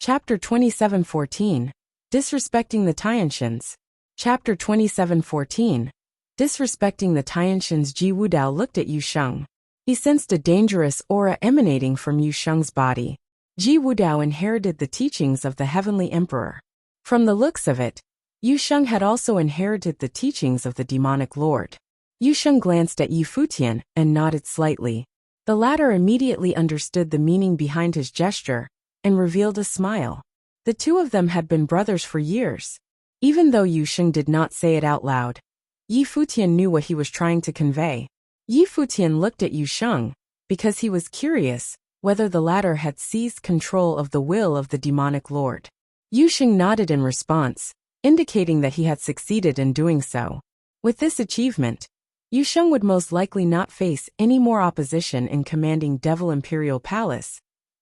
Chapter 27:14. Disrespecting the Tianshins. Chapter 27:14. Disrespecting the Tianshins. Ji Wudao looked at Yu Sheng. He sensed a dangerous aura emanating from Yu Sheng's body. Ji Wudao inherited the teachings of the Heavenly Emperor. From the looks of it, Yu Sheng had also inherited the teachings of the demonic lord. Yu Sheng glanced at Yi Futian and nodded slightly. The latter immediately understood the meaning behind his gesture and revealed a smile. The two of them had been brothers for years. Even though Yu Sheng did not say it out loud, Yi Futian knew what he was trying to convey. Yi Futian looked at Yu Sheng because he was curious whether the latter had seized control of the will of the demonic lord. Yu Sheng nodded in response, indicating that he had succeeded in doing so. With this achievement, Yu Sheng would most likely not face any more opposition in commanding Devil Imperial Palace,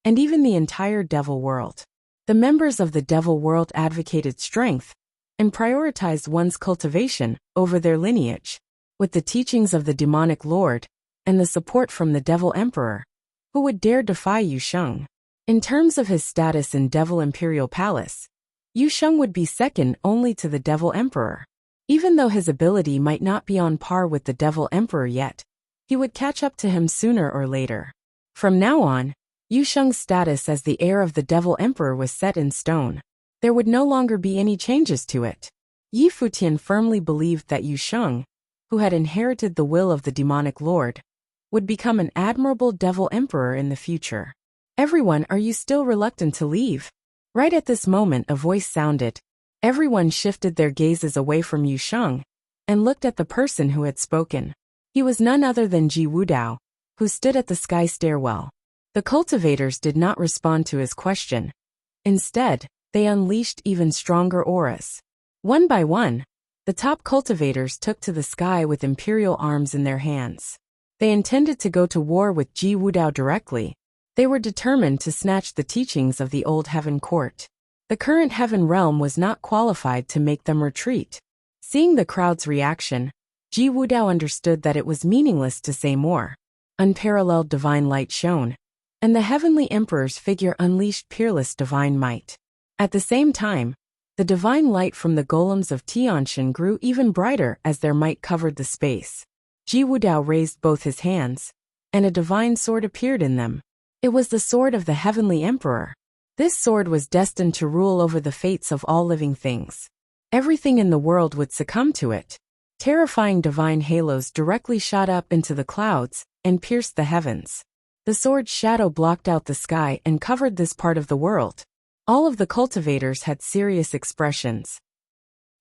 and even the entire Devil World. The members of the Devil World advocated strength and prioritized one's cultivation over their lineage. With the teachings of the demonic lord and the support from the Devil Emperor, who would dare defy Yu Sheng? In terms of his status in Devil Imperial Palace, Yu Sheng would be second only to the Devil Emperor. Even though his ability might not be on par with the Devil Emperor yet, he would catch up to him sooner or later. From now on, Yu Sheng's status as the heir of the Devil Emperor was set in stone. There would no longer be any changes to it. Yi Futian firmly believed that Yu Sheng, who had inherited the will of the demonic lord, would become an admirable Devil Emperor in the future. "Everyone, are you still reluctant to leave?" Right at this moment a voice sounded. Everyone shifted their gazes away from Yu Sheng and looked at the person who had spoken. He was none other than Ji Wudao, who stood at the sky stairwell. The cultivators did not respond to his question. Instead, they unleashed even stronger auras. One by one, the top cultivators took to the sky with imperial arms in their hands. They intended to go to war with Ji Wudao directly. They were determined to snatch the teachings of the old heaven court. The current heaven realm was not qualified to make them retreat. Seeing the crowd's reaction, Ji Wudao understood that it was meaningless to say more. Unparalleled divine light shone, and the heavenly emperor's figure unleashed peerless divine might. At the same time, the divine light from the golems of Tianshan grew even brighter as their might covered the space. Ji Wudao raised both his hands, and a divine sword appeared in them. It was the sword of the heavenly emperor. This sword was destined to rule over the fates of all living things. Everything in the world would succumb to it. Terrifying divine halos directly shot up into the clouds and pierced the heavens. The sword's shadow blocked out the sky and covered this part of the world. All of the cultivators had serious expressions.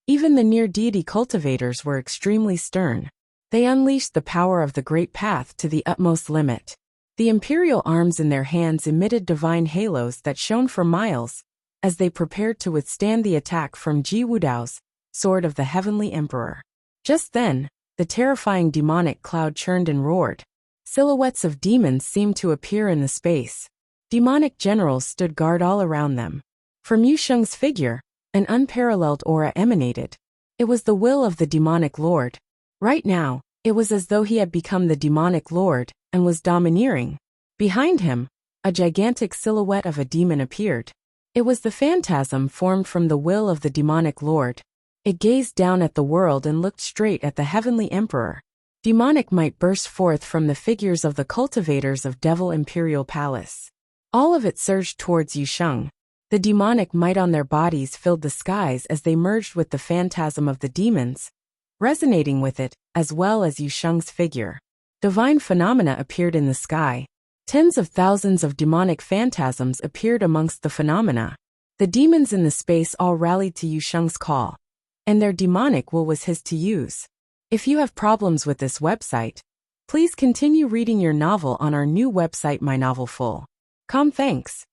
Even the near-deity cultivators were extremely stern. They unleashed the power of the Great Path to the utmost limit. The imperial arms in their hands emitted divine halos that shone for miles as they prepared to withstand the attack from Ji Wudao's sword of the heavenly emperor. Just then, the terrifying demonic cloud churned and roared. Silhouettes of demons seemed to appear in the space. Demonic generals stood guard all around them. From Yu Sheng's figure, an unparalleled aura emanated. It was the will of the demonic lord. Right now, it was as though he had become the demonic lord and was domineering. Behind him, a gigantic silhouette of a demon appeared. It was the phantasm formed from the will of the demonic lord. It gazed down at the world and looked straight at the heavenly emperor. Demonic might burst forth from the figures of the cultivators of Devil Imperial Palace. All of it surged towards Yu Sheng. The demonic might on their bodies filled the skies as they merged with the phantasm of the demons, resonating with it, as well as Yu Sheng's figure. Divine phenomena appeared in the sky. Tens of thousands of demonic phantasms appeared amongst the phenomena. The demons in the space all rallied to Yu Sheng's call, and their demonic will was his to use. If you have problems with this website, please continue reading your novel on our new website mynovelfull.com. Thanks.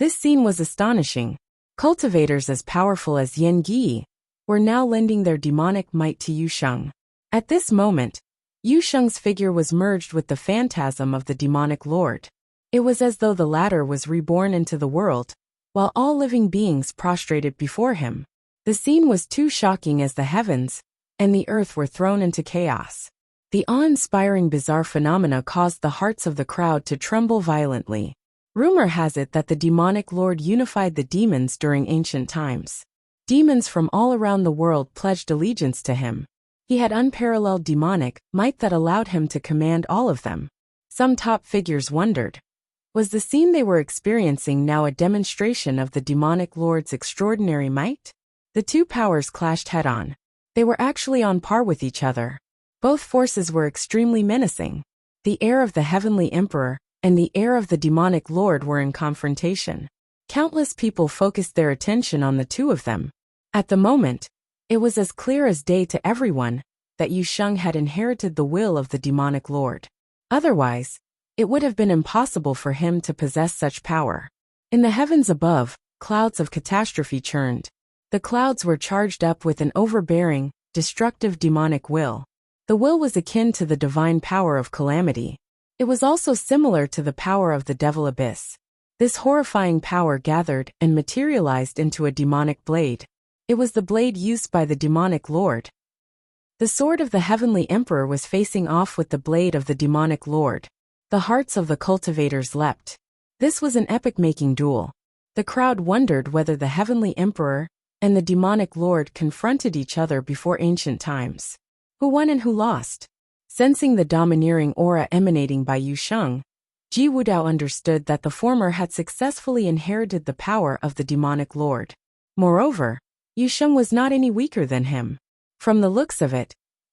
This scene was astonishing. Cultivators as powerful as Yan Gi were now lending their demonic might to Yu Sheng. At this moment, Yu Sheng's figure was merged with the phantasm of the demonic lord. It was as though the latter was reborn into the world, while all living beings prostrated before him. The scene was too shocking as the heavens and the earth were thrown into chaos. The awe-inspiring bizarre phenomena caused the hearts of the crowd to tremble violently. Rumor has it that the demonic lord unified the demons during ancient times. Demons from all around the world pledged allegiance to him. He had unparalleled demonic might that allowed him to command all of them. Some top figures wondered, was the scene they were experiencing now a demonstration of the demonic lord's extraordinary might? The two powers clashed head-on. They were actually on par with each other. Both forces were extremely menacing. The heir of the heavenly emperor and the heir of the demonic lord were in confrontation. Countless people focused their attention on the two of them. At the moment, it was as clear as day to everyone that Yu Sheng had inherited the will of the demonic lord. Otherwise, it would have been impossible for him to possess such power. In the heavens above, clouds of catastrophe churned. The clouds were charged up with an overbearing, destructive demonic will. The will was akin to the divine power of calamity. It was also similar to the power of the devil abyss. This horrifying power gathered and materialized into a demonic blade. It was the blade used by the demonic lord. The sword of the heavenly emperor was facing off with the blade of the demonic lord. The hearts of the cultivators leapt. This was an epic-making duel. The crowd wondered whether the heavenly emperor and the demonic lord confronted each other before ancient times. Who won and who lost? Sensing the domineering aura emanating by Yu Sheng, Ji Wudao understood that the former had successfully inherited the power of the demonic lord. Moreover, Yu Sheng was not any weaker than him. From the looks of it,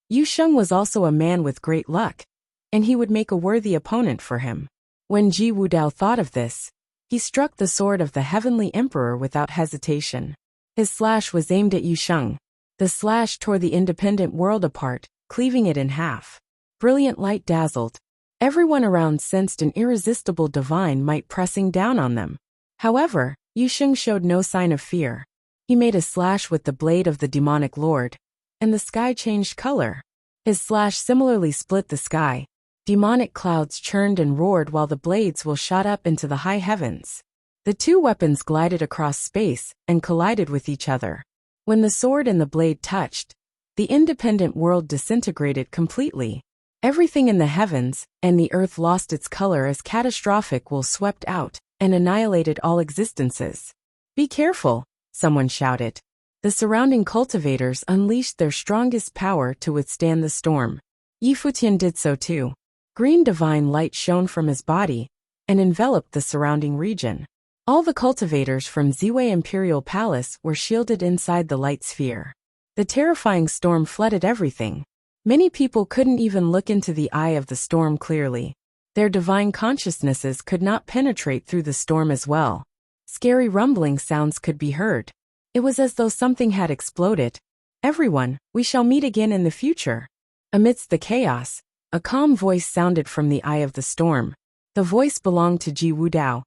Yu Sheng was also a man with great luck, and he would make a worthy opponent for him. When Ji Wudao thought of this, he struck the sword of the heavenly emperor without hesitation. His slash was aimed at Yu Sheng. The slash tore the independent world apart, cleaving it in half. Brilliant light dazzled. Everyone around sensed an irresistible divine might pressing down on them. However, Yu Sheng showed no sign of fear. He made a slash with the blade of the demonic lord, and the sky changed color. His slash similarly split the sky. Demonic clouds churned and roared while the blades shot up into the high heavens. The two weapons glided across space and collided with each other. When the sword and the blade touched, the independent world disintegrated completely. Everything in the heavens and the earth lost its color as catastrophic will swept out and annihilated all existences. "Be careful," someone shouted. The surrounding cultivators unleashed their strongest power to withstand the storm. Futian did so too. Green divine light shone from his body and enveloped the surrounding region. All the cultivators from Ziwei Imperial Palace were shielded inside the light sphere. The terrifying storm flooded everything. Many people couldn't even look into the eye of the storm clearly. Their divine consciousnesses could not penetrate through the storm as well. Scary rumbling sounds could be heard. It was as though something had exploded. "Everyone, we shall meet again in the future." Amidst the chaos, a calm voice sounded from the eye of the storm. The voice belonged to Ji Wudao,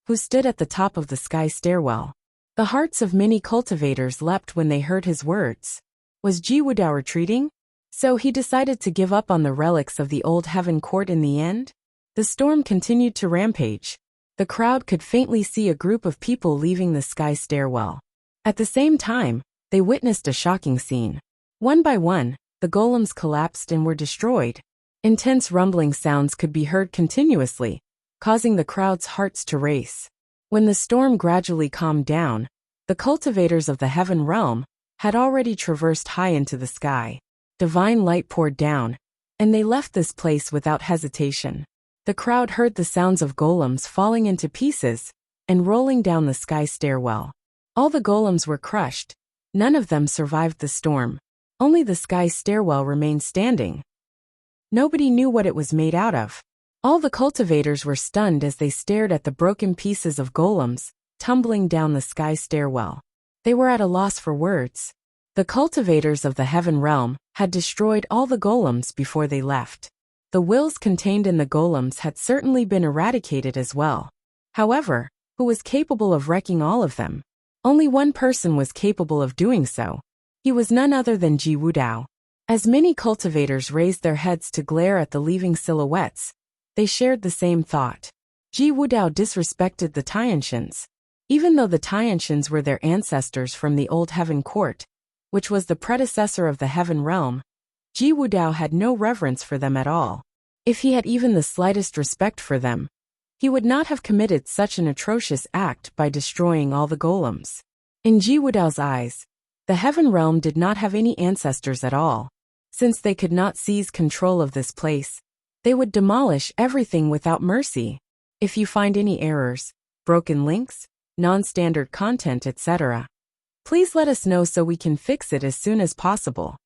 who stood at the top of the sky stairwell. The hearts of many cultivators leapt when they heard his words. Was Ji Wudao retreating? So he decided to give up on the relics of the old heaven court in the end? The storm continued to rampage. The crowd could faintly see a group of people leaving the sky stairwell. At the same time, they witnessed a shocking scene. One by one, the golems collapsed and were destroyed. Intense rumbling sounds could be heard continuously, causing the crowd's hearts to race. When the storm gradually calmed down, the cultivators of the heaven realm had already traversed high into the sky. Divine light poured down, and they left this place without hesitation. The crowd heard the sounds of golems falling into pieces and rolling down the sky stairwell. All the golems were crushed. None of them survived the storm. Only the sky stairwell remained standing. Nobody knew what it was made out of. All the cultivators were stunned as they stared at the broken pieces of golems tumbling down the sky stairwell. They were at a loss for words. The cultivators of the heaven realm had destroyed all the golems before they left. The wills contained in the golems had certainly been eradicated as well. However, who was capable of wrecking all of them? Only one person was capable of doing so. He was none other than Ji Wudao. As many cultivators raised their heads to glare at the leaving silhouettes, they shared the same thought. Ji Wudao disrespected the Tianshins. Even though the Tianshins were their ancestors from the old heaven court, which was the predecessor of the heaven realm, Ji Wudao had no reverence for them at all. If he had even the slightest respect for them, he would not have committed such an atrocious act by destroying all the golems. In Ji Wudao's eyes, the heaven realm did not have any ancestors at all. Since they could not seize control of this place, they would demolish everything without mercy. If you find any errors, broken links, non-standard content, etc., please let us know so we can fix it as soon as possible.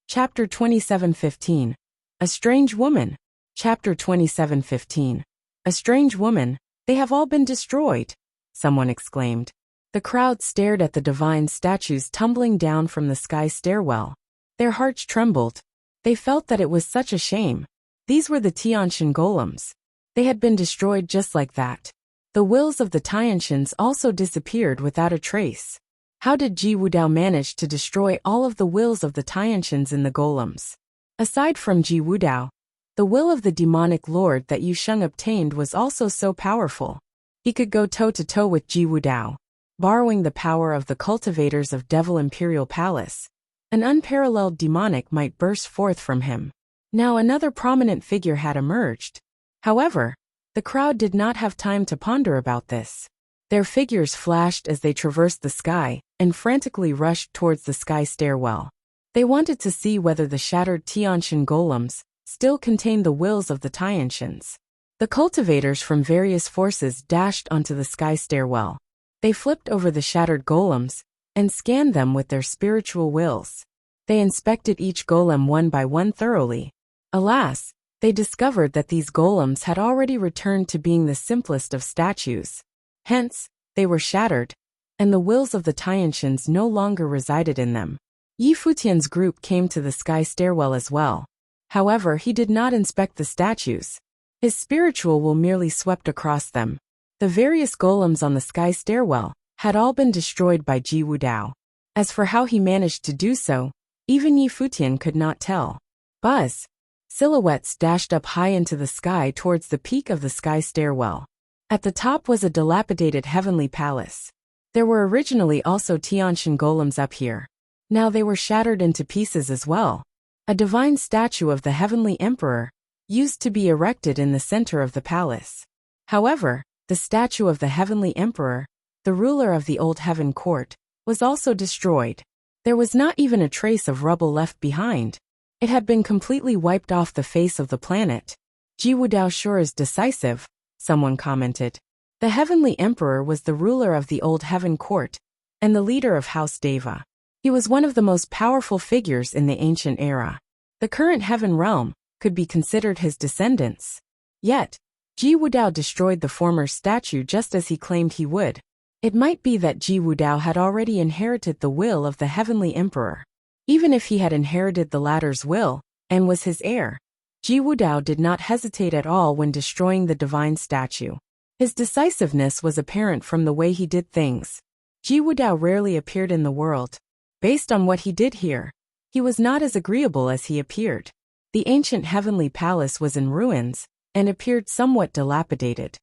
Chapter 27:15. A Strange Woman. Chapter 27:15. A strange woman, they have all been destroyed, someone exclaimed. The crowd stared at the divine statues tumbling down from the sky stairwell. Their hearts trembled. They felt that it was such a shame. These were the Tiantian golems. They had been destroyed just like that. The wills of the Tiantians also disappeared without a trace. How did Ji Wudao manage to destroy all of the wills of the Tiantians in the golems? Aside from Ji Wudao, the will of the demonic lord that Yu Sheng obtained was also so powerful. He could go toe-to-toe with Ji Wudao, borrowing the power of the cultivators of Devil Imperial Palace. An unparalleled demonic might burst forth from him. Now another prominent figure had emerged. However, the crowd did not have time to ponder about this. Their figures flashed as they traversed the sky and frantically rushed towards the sky stairwell. They wanted to see whether the shattered Tiantian golems still contained the wills of the Tiantians. The cultivators from various forces dashed onto the sky stairwell. They flipped over the shattered golems and scanned them with their spiritual wills. They inspected each golem one by one thoroughly. Alas, they discovered that these golems had already returned to being the simplest of statues. Hence, they were shattered, and the wills of the Tiantians no longer resided in them. Yi Futian's group came to the sky stairwell as well. However, he did not inspect the statues. His spiritual will merely swept across them. The various golems on the sky stairwell had all been destroyed by Ji Wudao. As for how he managed to do so, even Yi Futian could not tell. Buzz! Silhouettes dashed up high into the sky towards the peak of the sky stairwell. At the top was a dilapidated heavenly palace. There were originally also Tiantian golems up here. Now they were shattered into pieces as well. A divine statue of the heavenly emperor used to be erected in the center of the palace. However, the statue of the heavenly emperor, the ruler of the old heaven court, was also destroyed. There was not even a trace of rubble left behind. It had been completely wiped off the face of the planet. Ji Wudao sure is decisive, someone commented. The heavenly emperor was the ruler of the old heaven court and the leader of House Deva. He was one of the most powerful figures in the ancient era. The current heaven realm could be considered his descendants. Yet, Ji Wudao destroyed the former statue just as he claimed he would. It might be that Ji Wudao had already inherited the will of the heavenly emperor. Even if he had inherited the latter's will and was his heir, Ji Wudao did not hesitate at all when destroying the divine statue. His decisiveness was apparent from the way he did things. Ji Wudao rarely appeared in the world. Based on what he did here, he was not as agreeable as he appeared. The ancient heavenly palace was in ruins and appeared somewhat dilapidated.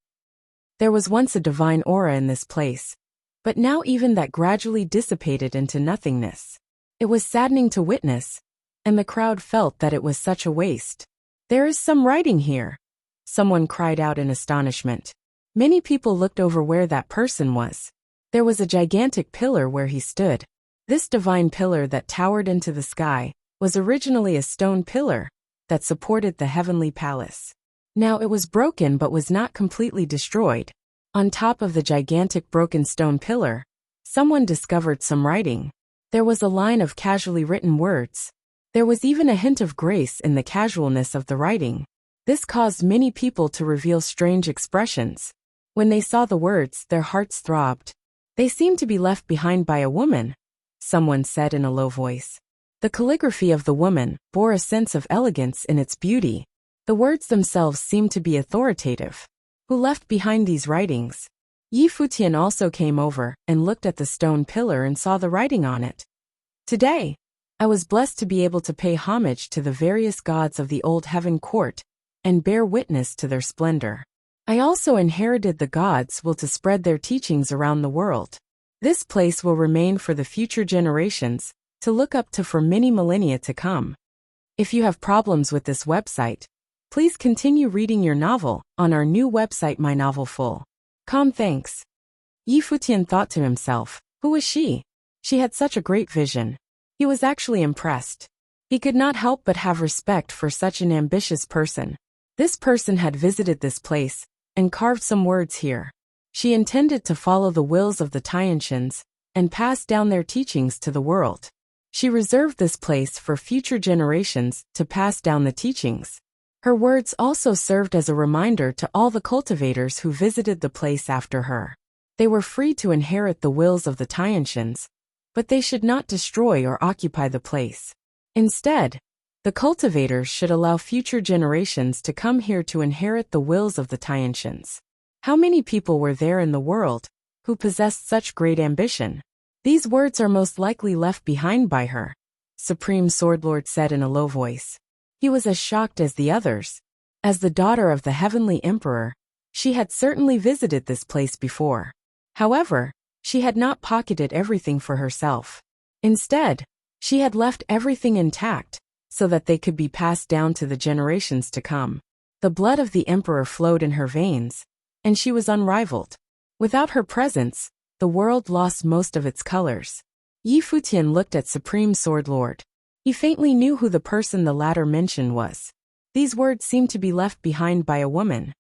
There was once a divine aura in this place, but now even that gradually dissipated into nothingness. It was saddening to witness, and the crowd felt that it was such a waste. "There is some writing here," someone cried out in astonishment. Many people looked over where that person was. There was a gigantic pillar where he stood. This divine pillar that towered into the sky was originally a stone pillar that supported the heavenly palace. Now it was broken but was not completely destroyed. On top of the gigantic broken stone pillar, someone discovered some writing. There was a line of casually written words. There was even a hint of grace in the casualness of the writing. This caused many people to reveal strange expressions. When they saw the words, their hearts throbbed. "They seem to be left behind by a woman," someone said in a low voice. The calligraphy of the woman bore a sense of elegance in its beauty. The words themselves seemed to be authoritative. Who left behind these writings? Yi Futian also came over and looked at the stone pillar and saw the writing on it. "Today, I was blessed to be able to pay homage to the various gods of the old heaven court and bear witness to their splendor. I also inherited the gods' will to spread their teachings around the world. This place will remain for the future generations to look up to for many millennia to come. If you have problems with this website, Please continue reading your novel on our new website mynovelfull.com. Thanks. Futian thought to himself, who was she? She had such a great vision. He was actually impressed. He could not help but have respect for such an ambitious person. This person had visited this place and carved some words here. She intended to follow the wills of the Tianshins and pass down their teachings to the world. She reserved this place for future generations to pass down the teachings. Her words also served as a reminder to all the cultivators who visited the place after her. They were free to inherit the wills of the Tianshins, but they should not destroy or occupy the place. Instead, the cultivators should allow future generations to come here to inherit the wills of the Tianshins. How many people were there in the world who possessed such great ambition? These words are most likely left behind by her, Supreme Swordlord said in a low voice. He was as shocked as the others. As the daughter of the Heavenly Emperor, she had certainly visited this place before. However, she had not pocketed everything for herself. Instead, she had left everything intact, so that they could be passed down to the generations to come. The blood of the Emperor flowed in her veins, and she was unrivaled. Without her presence, the world lost most of its colors. Futian looked at Supreme Swordlord. He faintly knew who the person the latter mentioned was. These words seemed to be left behind by a woman.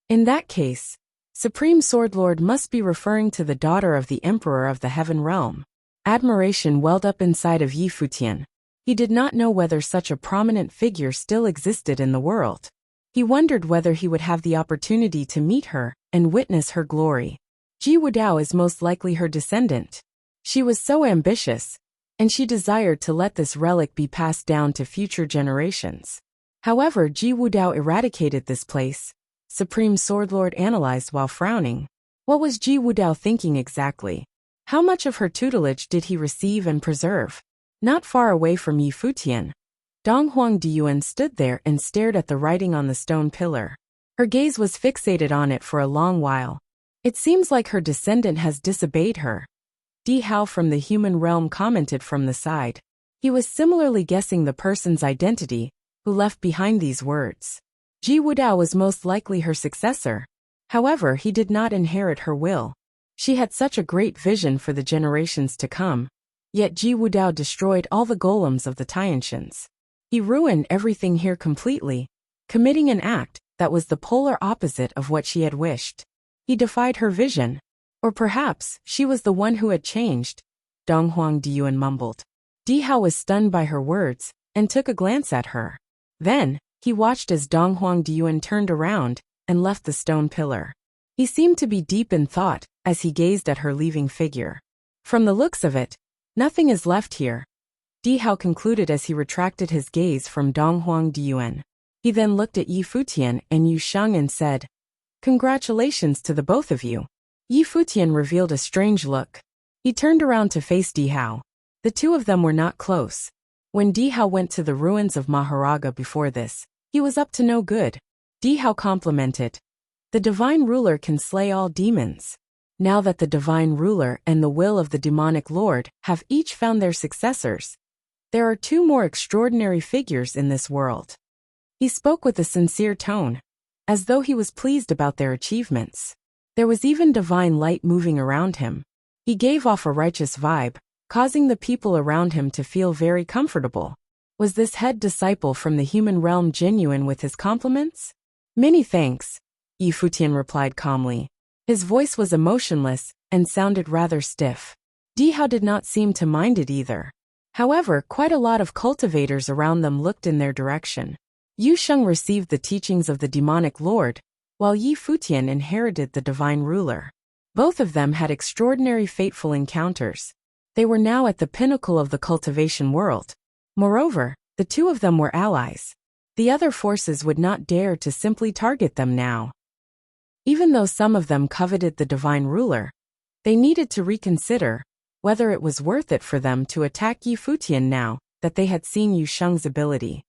In that case, Supreme Swordlord must be referring to the daughter of the Emperor of the Heaven Realm. Admiration welled up inside of Futian. He did not know whether such a prominent figure still existed in the world. He wondered whether he would have the opportunity to meet her and witness her glory. Wudao is most likely her descendant. She was so ambitious, and she desired to let this relic be passed down to future generations. However, Wudao eradicated this place, Supreme Swordlord analyzed while frowning. What was Wudao thinking exactly? How much of her tutelage did he receive and preserve? Not far away from Futian, Donghuang Diyuan stood there and stared at the writing on the stone pillar. Her gaze was fixated on it for a long while. It seems like her descendant has disobeyed her. Di Hao from the human realm commented from the side. He was similarly guessing the person's identity who left behind these words. Wudao was most likely her successor. However, he did not inherit her will. She had such a great vision for the generations to come, yet Wudao destroyed all the golems of the Tianshins. He ruined everything here completely, committing an act that was the polar opposite of what she had wished. He defied her vision. Or perhaps she was the one who had changed, Donghuang Diyuan mumbled. Di Hao was stunned by her words and took a glance at her. Then, he watched as Donghuang Diyuan turned around and left the stone pillar. He seemed to be deep in thought as he gazed at her leaving figure. From the looks of it, nothing is left here, Di Hao concluded as he retracted his gaze from Donghuang Diyuan. He then looked at Futian and Yu Sheng and said, "Congratulations to the both of you." Futian revealed a strange look. He turned around to face Di Hao. The two of them were not close. When Di Hao went to the ruins of Maharaga before this, he was up to no good. Di Hao complimented. The divine ruler can slay all demons. Now that the divine ruler and the will of the demonic lord have each found their successors, there are two more extraordinary figures in this world. He spoke with a sincere tone, as though he was pleased about their achievements. There was even divine light moving around him. He gave off a righteous vibe, causing the people around him to feel very comfortable. Was this head disciple from the human realm genuine with his compliments? "Many thanks," Futian replied calmly. His voice was emotionless and sounded rather stiff. Di Hao did not seem to mind it either. However, quite a lot of cultivators around them looked in their direction. Yu Sheng received the teachings of the demonic lord, while Futian inherited the divine ruler. Both of them had extraordinary fateful encounters. They were now at the pinnacle of the cultivation world. Moreover, the two of them were allies. The other forces would not dare to simply target them now. Even though some of them coveted the divine ruler, they needed to reconsider whether it was worth it for them to attack Futian now that they had seen Yu Sheng's ability.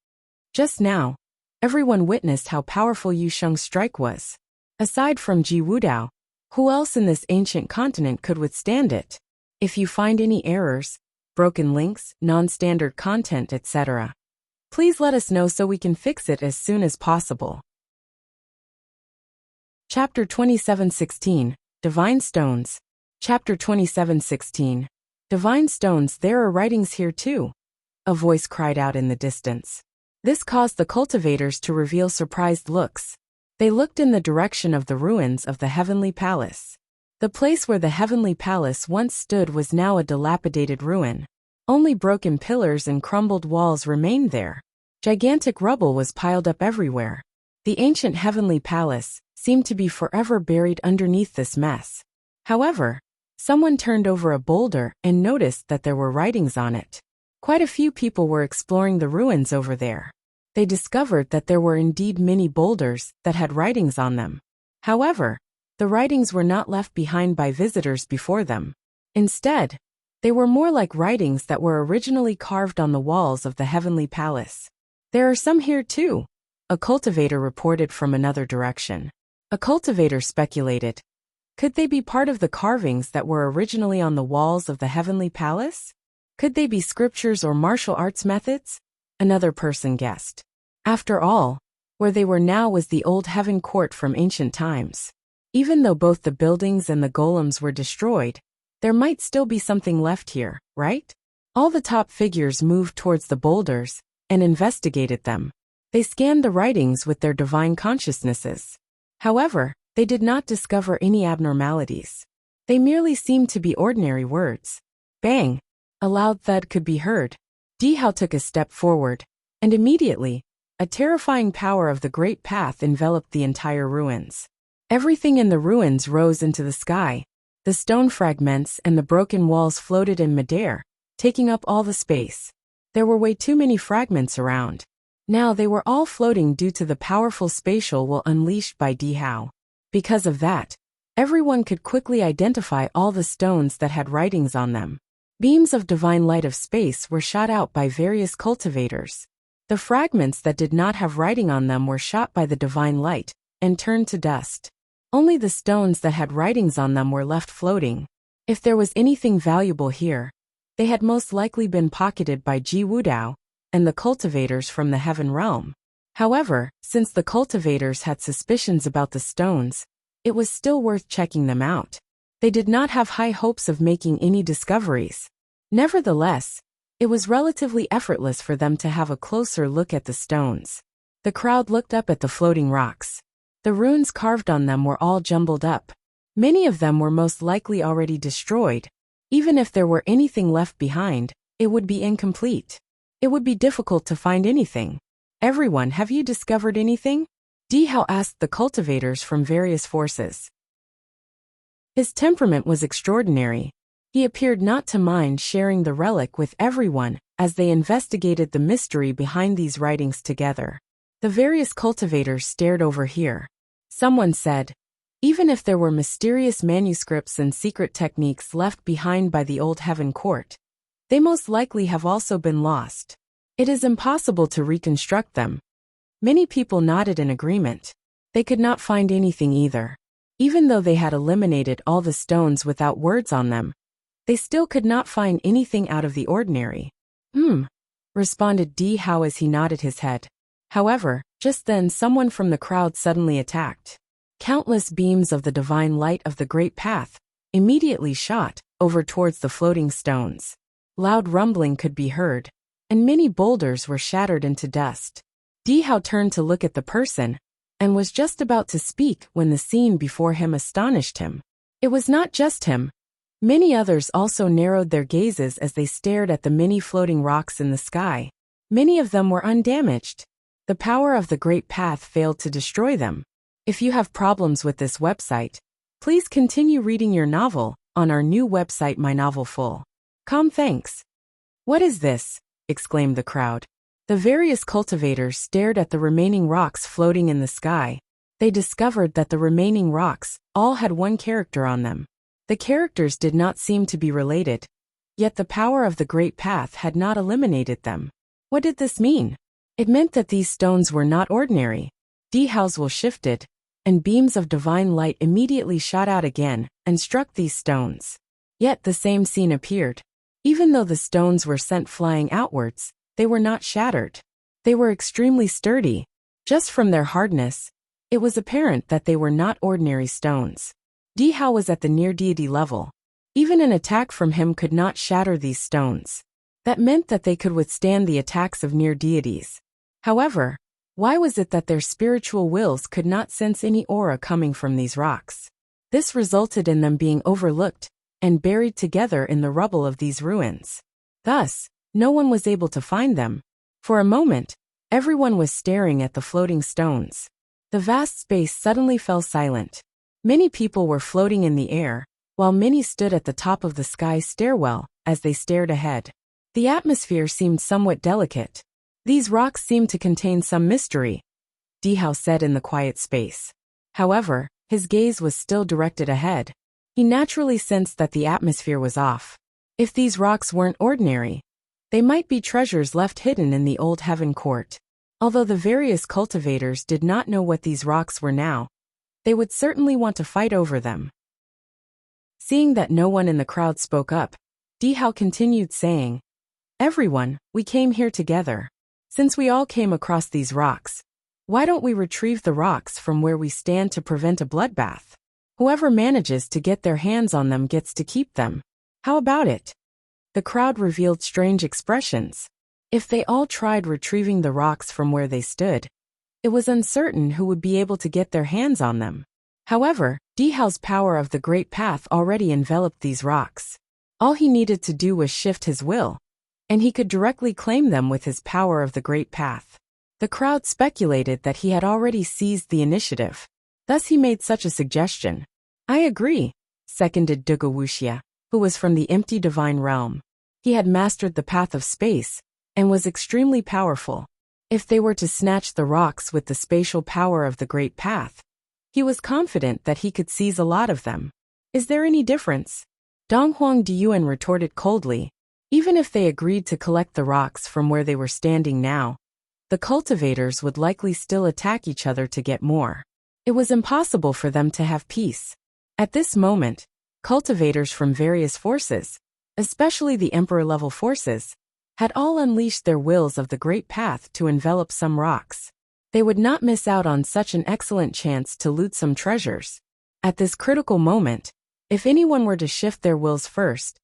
Just now, everyone witnessed how powerful Yu Sheng's strike was. Aside from Wudao, who else in this ancient continent could withstand it? If you find any errors, broken links, non-standard content, etc., Please let us know so we can fix it as soon as possible. Chapter 27:16, Divine Stones. Chapter 27:16, Divine Stones. There are writings here too, a voice cried out in the distance. This caused the cultivators to reveal surprised looks. They looked in the direction of the ruins of the Heavenly Palace. The place where the Heavenly Palace once stood was now a dilapidated ruin. Only broken pillars and crumbled walls remained there. Gigantic rubble was piled up everywhere. The ancient Heavenly Palace seemed to be forever buried underneath this mess. However, someone turned over a boulder and noticed that there were writings on it. Quite a few people were exploring the ruins over there. They discovered that there were indeed many boulders that had writings on them. However, the writings were not left behind by visitors before them. Instead, they were more like writings that were originally carved on the walls of the Heavenly Palace. There are some here too, a cultivator reported from another direction. A cultivator speculated. Could they be part of the carvings that were originally on the walls of the Heavenly Palace? Could they be scriptures or martial arts methods? Another person guessed. After all, where they were now was the old heaven court from ancient times. Even though both the buildings and the golems were destroyed, there might still be something left here, right? All the top figures moved towards the boulders and investigated them. They scanned the writings with their divine consciousnesses. However, they did not discover any abnormalities. They merely seemed to be ordinary words. Bang! A loud thud could be heard. Dihao took a step forward, and immediately, a terrifying power of the Great Path enveloped the entire ruins. Everything in the ruins rose into the sky. The stone fragments and the broken walls floated in midair, taking up all the space. There were way too many fragments around. Now they were all floating due to the powerful spatial will unleashed by Dihao. Because of that, everyone could quickly identify all the stones that had writings on them. Beams of divine light of space were shot out by various cultivators. The fragments that did not have writing on them were shot by the divine light and turned to dust. Only the stones that had writings on them were left floating. If there was anything valuable here, they had most likely been pocketed by Ji Wudao and the cultivators from the heaven realm. However, since the cultivators had suspicions about the stones, it was still worth checking them out. They did not have high hopes of making any discoveries. Nevertheless, it was relatively effortless for them to have a closer look at the stones. The crowd looked up at the floating rocks. The runes carved on them were all jumbled up. Many of them were most likely already destroyed. Even if there were anything left behind, it would be incomplete. It would be difficult to find anything. Everyone, have you discovered anything? Dihao asked the cultivators from various forces. His temperament was extraordinary. He appeared not to mind sharing the relic with everyone as they investigated the mystery behind these writings together. The various cultivators stared over here. Someone said, even if there were mysterious manuscripts and secret techniques left behind by the old heaven court, they most likely have also been lost. It is impossible to reconstruct them. Many people nodded in agreement. They could not find anything either. Even though they had eliminated all the stones without words on them, they still could not find anything out of the ordinary. Responded Dihao as he nodded his head. However, just then someone from the crowd suddenly attacked. Countless beams of the divine light of the Great Path immediately shot over towards the floating stones. Loud rumbling could be heard, and many boulders were shattered into dust. Dihao turned to look at the person, and was just about to speak when the scene before him astonished him. It was not just him. Many others also narrowed their gazes as they stared at the many floating rocks in the sky. Many of them were undamaged. The power of the Great Path failed to destroy them. If you have problems with this website, please continue reading your novel on our new website My Novel Full. Thanks. What is this? Exclaimed the crowd. The various cultivators stared at the remaining rocks floating in the sky. They discovered that the remaining rocks all had one character on them. The characters did not seem to be related, yet the power of the Great Path had not eliminated them. What did this mean? It meant that these stones were not ordinary. Dihao's will shifted, and beams of divine light immediately shot out again and struck these stones. Yet the same scene appeared. Even though the stones were sent flying outwards, they were not shattered. They were extremely sturdy. Just from their hardness, it was apparent that they were not ordinary stones. Dihao was at the near-deity level. Even an attack from him could not shatter these stones. That meant that they could withstand the attacks of near-deities. However, why was it that their spiritual wills could not sense any aura coming from these rocks? This resulted in them being overlooked and buried together in the rubble of these ruins. Thus, no one was able to find them. For a moment, everyone was staring at the floating stones. The vast space suddenly fell silent. Many people were floating in the air, while many stood at the top of the sky stairwell as they stared ahead. The atmosphere seemed somewhat delicate. These rocks seemed to contain some mystery, Dihao said in the quiet space. However, his gaze was still directed ahead. He naturally sensed that the atmosphere was off. If these rocks weren't ordinary, they might be treasures left hidden in the old heaven court. Although the various cultivators did not know what these rocks were now, they would certainly want to fight over them. Seeing that no one in the crowd spoke up, Dihao continued saying, "Everyone, we came here together. Since we all came across these rocks, why don't we retrieve the rocks from where we stand to prevent a bloodbath? Whoever manages to get their hands on them gets to keep them. How about it?" The crowd revealed strange expressions. If they all tried retrieving the rocks from where they stood, it was uncertain who would be able to get their hands on them. However, Dihao's power of the Great Path already enveloped these rocks. All he needed to do was shift his will, and he could directly claim them with his power of the Great Path. The crowd speculated that he had already seized the initiative. Thus he made such a suggestion. "I agree," seconded Wuxia, who was from the empty divine realm. He had mastered the path of space and was extremely powerful. If they were to snatch the rocks with the spatial power of the Great Path, he was confident that he could seize a lot of them. "Is there any difference?" Donghuang Diyuan retorted coldly. Even if they agreed to collect the rocks from where they were standing now, the cultivators would likely still attack each other to get more. It was impossible for them to have peace. At this moment, cultivators from various forces, especially the emperor-level forces, had all unleashed their wills of the Great Path to envelop some rocks. They would not miss out on such an excellent chance to loot some treasures. At this critical moment, if anyone were to shift their wills first,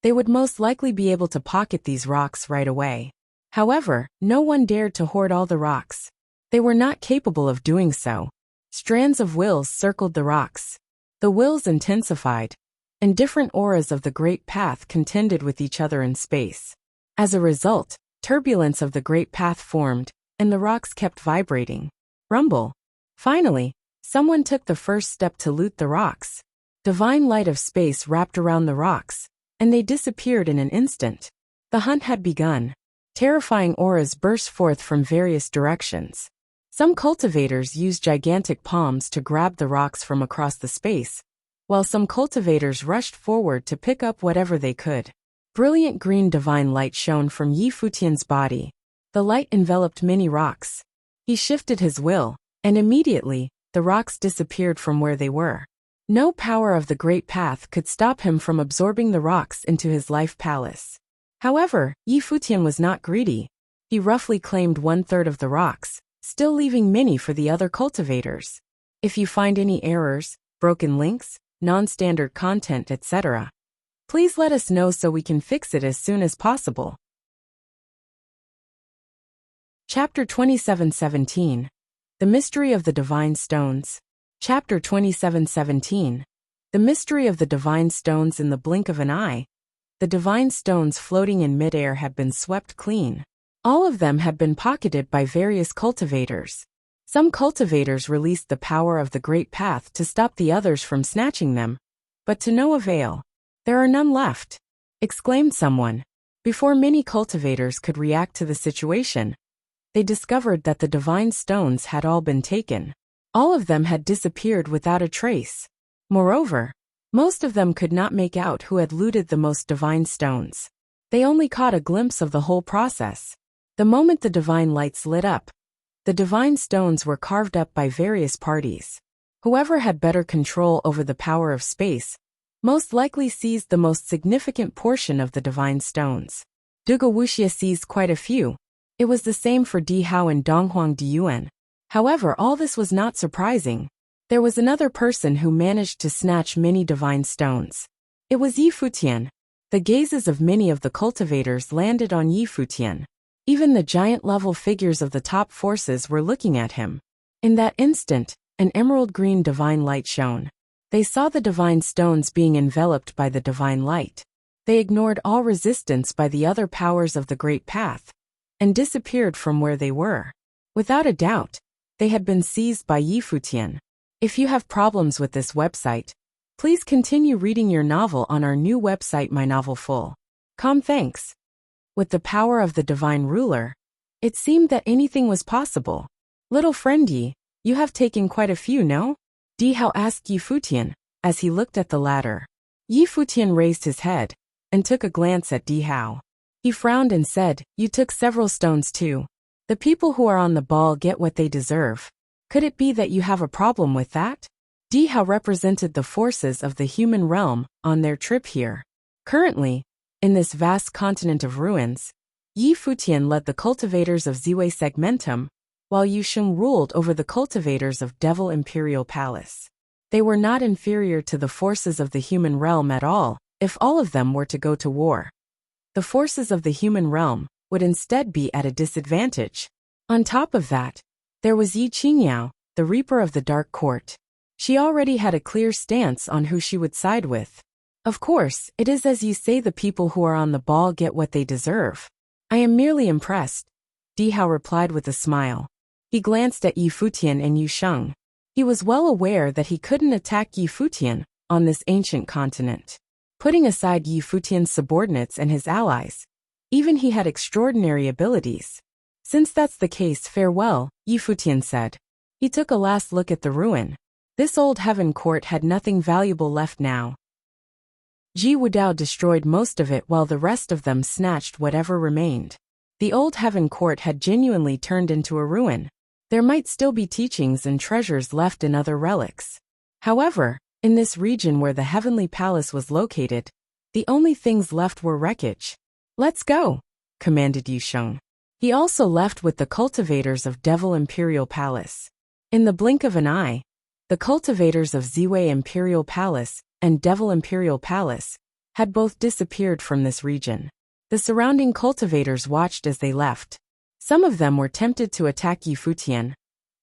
they would most likely be able to pocket these rocks right away. However, no one dared to hoard all the rocks. They were not capable of doing so. Strands of wills circled the rocks. The wills intensified, and different auras of the Great Path contended with each other in space. As a result, turbulence of the Great Path formed, and the rocks kept vibrating. Rumble. Finally, someone took the first step to loot the rocks. Divine light of space wrapped around the rocks, and they disappeared in an instant. The hunt had begun. Terrifying auras burst forth from various directions. Some cultivators used gigantic palms to grab the rocks from across the space, while some cultivators rushed forward to pick up whatever they could. Brilliant green divine light shone from Yi Futian's body. The light enveloped many rocks. He shifted his will, and immediately, the rocks disappeared from where they were. No power of the Great Path could stop him from absorbing the rocks into his life palace. However, Yi Futian was not greedy. He roughly claimed 1/3 of the rocks, still leaving many for the other cultivators. If you find any errors, broken links, non-standard content, etc., please let us know so we can fix it as soon as possible. Chapter 27:17. The Mystery of the Divine Stones. Chapter 27:17. The Mystery of the Divine Stones. In the blink of an eye, the divine stones floating in midair had been swept clean. All of them had been pocketed by various cultivators. Some cultivators released the power of the Great Path to stop the others from snatching them, but to no avail. "There are none left," exclaimed someone. Before many cultivators could react to the situation, they discovered that the divine stones had all been taken. All of them had disappeared without a trace. Moreover, most of them could not make out who had looted the most divine stones. They only caught a glimpse of the whole process. The moment the divine lights lit up, the divine stones were carved up by various parties. Whoever had better control over the power of space most likely seized the most significant portion of the divine stones. Wuxia seized quite a few. It was the same for Di Hao and Donghuang Diyuan. However, all this was not surprising. There was another person who managed to snatch many divine stones. It was Yi Futian. The gazes of many of the cultivators landed on Yi Futian. Even the giant-level figures of the top forces were looking at him. In that instant, an emerald-green divine light shone. They saw the divine stones being enveloped by the divine light. They ignored all resistance by the other powers of the Great Path and disappeared from where they were. Without a doubt, they had been seized by Yi Futian. If you have problems with this website, please continue reading your novel on our new website mynovelfull.com. Thanks. With the power of the divine ruler, it seemed that anything was possible. Little friend Yi, you have taken quite a few, no? Di Hao asked Yi Futian, as he looked at the latter. Yi Futian raised his head and took a glance at Di Hao. He frowned and said, "You took several stones too. The people who are on the ball get what they deserve. Could it be that you have a problem with that?" Di Hao represented the forces of the human realm on their trip here. Currently, in this vast continent of ruins, Yi Futian led the cultivators of Ziwei Segmentum, while Yu Sheng ruled over the cultivators of Devil Imperial Palace. They were not inferior to the forces of the human realm at all, if all of them were to go to war. The forces of the human realm would instead be at a disadvantage. On top of that, there was Yi Qingyao, the Reaper of the Dark Court. She already had a clear stance on who she would side with. Of course, it is as you say, the people who are on the ball get what they deserve. I am merely impressed, Di Hao replied with a smile. He glanced at Yi Futian and Yu Sheng. He was well aware that he couldn't attack Yi Futian on this ancient continent. Putting aside Yi Futian's subordinates and his allies, even he had extraordinary abilities. Since that's the case, farewell, Yi Futian said. He took a last look at the ruin. This old heaven court had nothing valuable left now. Ji Wudao destroyed most of it while the rest of them snatched whatever remained. The old heaven court had genuinely turned into a ruin. There might still be teachings and treasures left in other relics. However, in this region where the heavenly palace was located, the only things left were wreckage. Let's go, commanded Yu Sheng. He also left with the cultivators of Devil Imperial Palace. In the blink of an eye, the cultivators of Ziwei Imperial Palace and Devil Imperial Palace had both disappeared from this region. The surrounding cultivators watched as they left. Some of them were tempted to attack Yi Futian,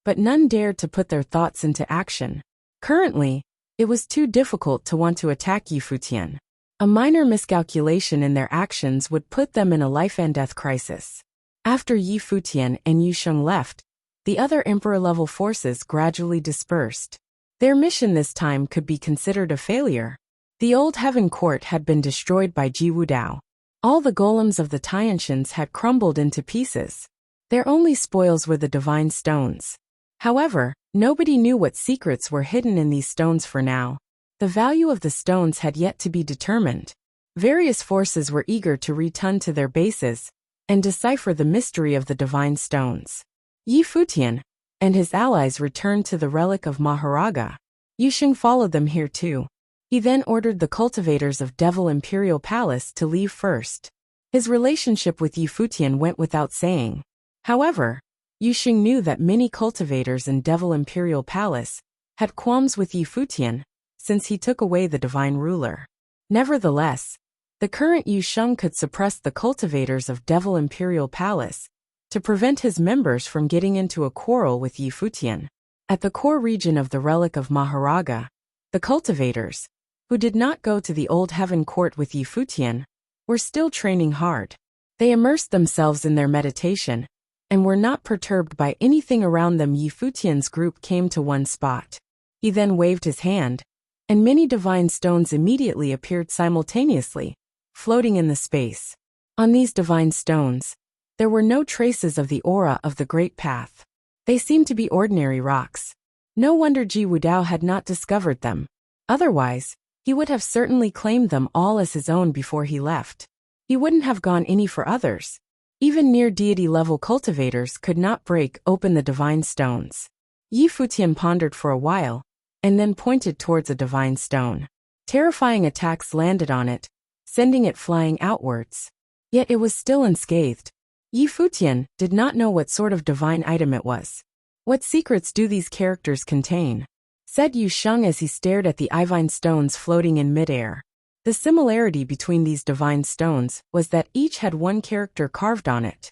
but none dared to put their thoughts into action. Currently, it was too difficult to want to attack Yi Futian. A minor miscalculation in their actions would put them in a life-and-death crisis. After Yi Futian and Yu Sheng left, the other emperor-level forces gradually dispersed. Their mission this time could be considered a failure. The old heaven court had been destroyed by Ji Wudao. All the golems of the Tianshins had crumbled into pieces. Their only spoils were the divine stones. However, nobody knew what secrets were hidden in these stones for now. The value of the stones had yet to be determined. Various forces were eager to return to their bases and decipher the mystery of the divine stones. Yi Futian and his allies returned to the relic of Maharaga. Yu Sheng followed them here too. He then ordered the cultivators of Devil Imperial Palace to leave first. His relationship with Yi Futian went without saying. However, Yu Sheng knew that many cultivators in Devil Imperial Palace had qualms with Yi Futian, since he took away the divine ruler. Nevertheless, the current Yu Sheng could suppress the cultivators of Devil Imperial Palace to prevent his members from getting into a quarrel with Yi Futian. At the core region of the relic of Maharaga, the cultivators, who did not go to the old heaven court with Yi Futian, were still training hard. They immersed themselves in their meditation and were not perturbed by anything around them. Yi Futian's group came to one spot. He then waved his hand, and many divine stones immediately appeared simultaneously, floating in the space. On these divine stones, there were no traces of the aura of the Great Path. They seemed to be ordinary rocks. No wonder Ji Wudao had not discovered them. Otherwise, he would have certainly claimed them all as his own before he left. He wouldn't have gone any for others. Even near deity-level cultivators could not break open the divine stones. Yi Futian pondered for a while, and then pointed towards a divine stone. Terrifying attacks landed on it, sending it flying outwards. Yet it was still unscathed. Yi Futian did not know what sort of divine item it was. What secrets do these characters contain? Said Yu Sheng as he stared at the divine stones floating in midair. The similarity between these divine stones was that each had one character carved on it.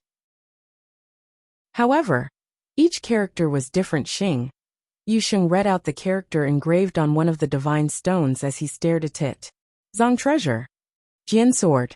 However, each character was different. Xing. Yu Sheng read out the character engraved on one of the divine stones as he stared at it. Zong treasure. Jian sword.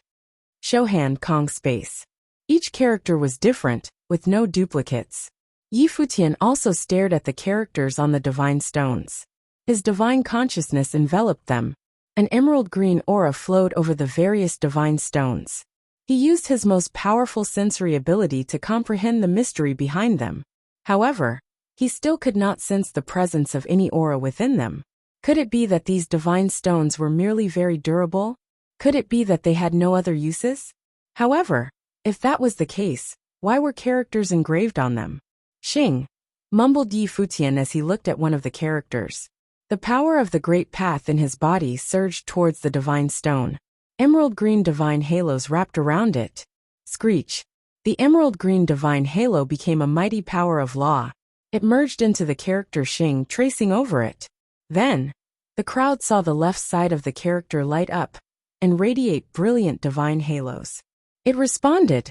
Shouhan Kong space. Each character was different, with no duplicates. Yi Futian also stared at the characters on the divine stones. His divine consciousness enveloped them. An emerald green aura flowed over the various divine stones. He used his most powerful sensory ability to comprehend the mystery behind them. However, he still could not sense the presence of any aura within them. Could it be that these divine stones were merely very durable? Could it be that they had no other uses? However, if that was the case, why were characters engraved on them? Xing, mumbled Yi Futian as he looked at one of the characters. The power of the great path in his body surged towards the divine stone. Emerald green divine halos wrapped around it. Screech. The emerald green divine halo became a mighty power of law. It merged into the character Xing, tracing over it. Then, the crowd saw the left side of the character light up and radiate brilliant divine halos. It responded,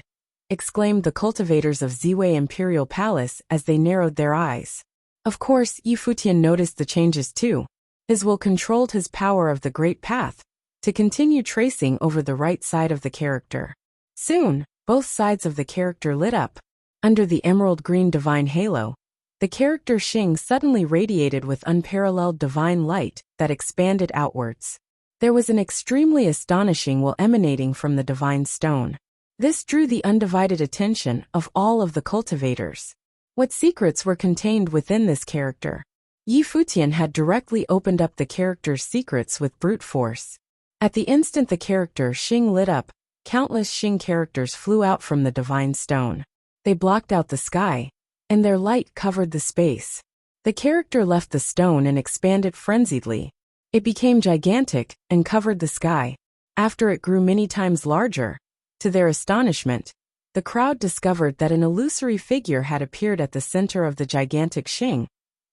exclaimed the cultivators of Ziwei Imperial Palace as they narrowed their eyes. Of course, Yi Futian noticed the changes too. His will controlled his power of the great path to continue tracing over the right side of the character. Soon, both sides of the character lit up. Under the emerald green divine halo, the character Xing suddenly radiated with unparalleled divine light that expanded outwards. There was an extremely astonishing will emanating from the divine stone. This drew the undivided attention of all of the cultivators. What secrets were contained within this character? Yi Futian had directly opened up the character's secrets with brute force. At the instant the character Xing lit up, countless Xing characters flew out from the divine stone. They blocked out the sky, and their light covered the space. The character left the stone and expanded frenziedly. It became gigantic and covered the sky. After it grew many times larger, to their astonishment, the crowd discovered that an illusory figure had appeared at the center of the gigantic Xing.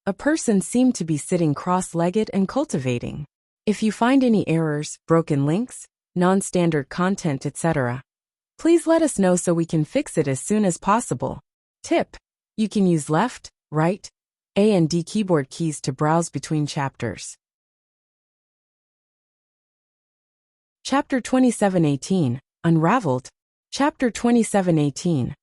A person seemed to be sitting cross-legged and cultivating. If you find any errors, broken links, non-standard content, etc., please let us know so we can fix it as soon as possible. Tip: you can use left, right, A and D keyboard keys to browse between chapters. Chapter 2718, Unraveled. Chapter 2718.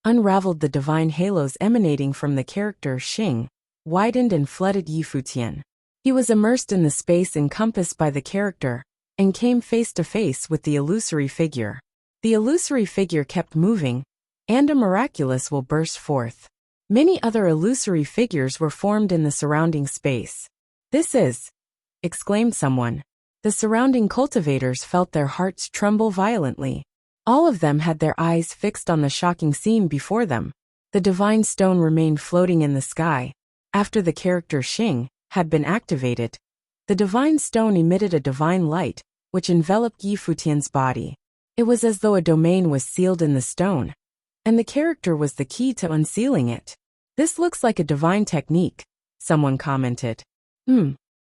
Unraveled. The divine halos emanating from the character Xing widened and flooded Yi Futian. He was immersed in the space encompassed by the character and came face to face with the illusory figure. The illusory figure kept moving, and a miraculous will burst forth. Many other illusory figures were formed in the surrounding space. "This is," exclaimed someone. The surrounding cultivators felt their hearts tremble violently. All of them had their eyes fixed on the shocking scene before them. The divine stone remained floating in the sky. After the character Xing had been activated, the divine stone emitted a divine light, which enveloped Yi Futian's body. It was as though a domain was sealed in the stone, and the character was the key to unsealing it. "This looks like a divine technique," someone commented.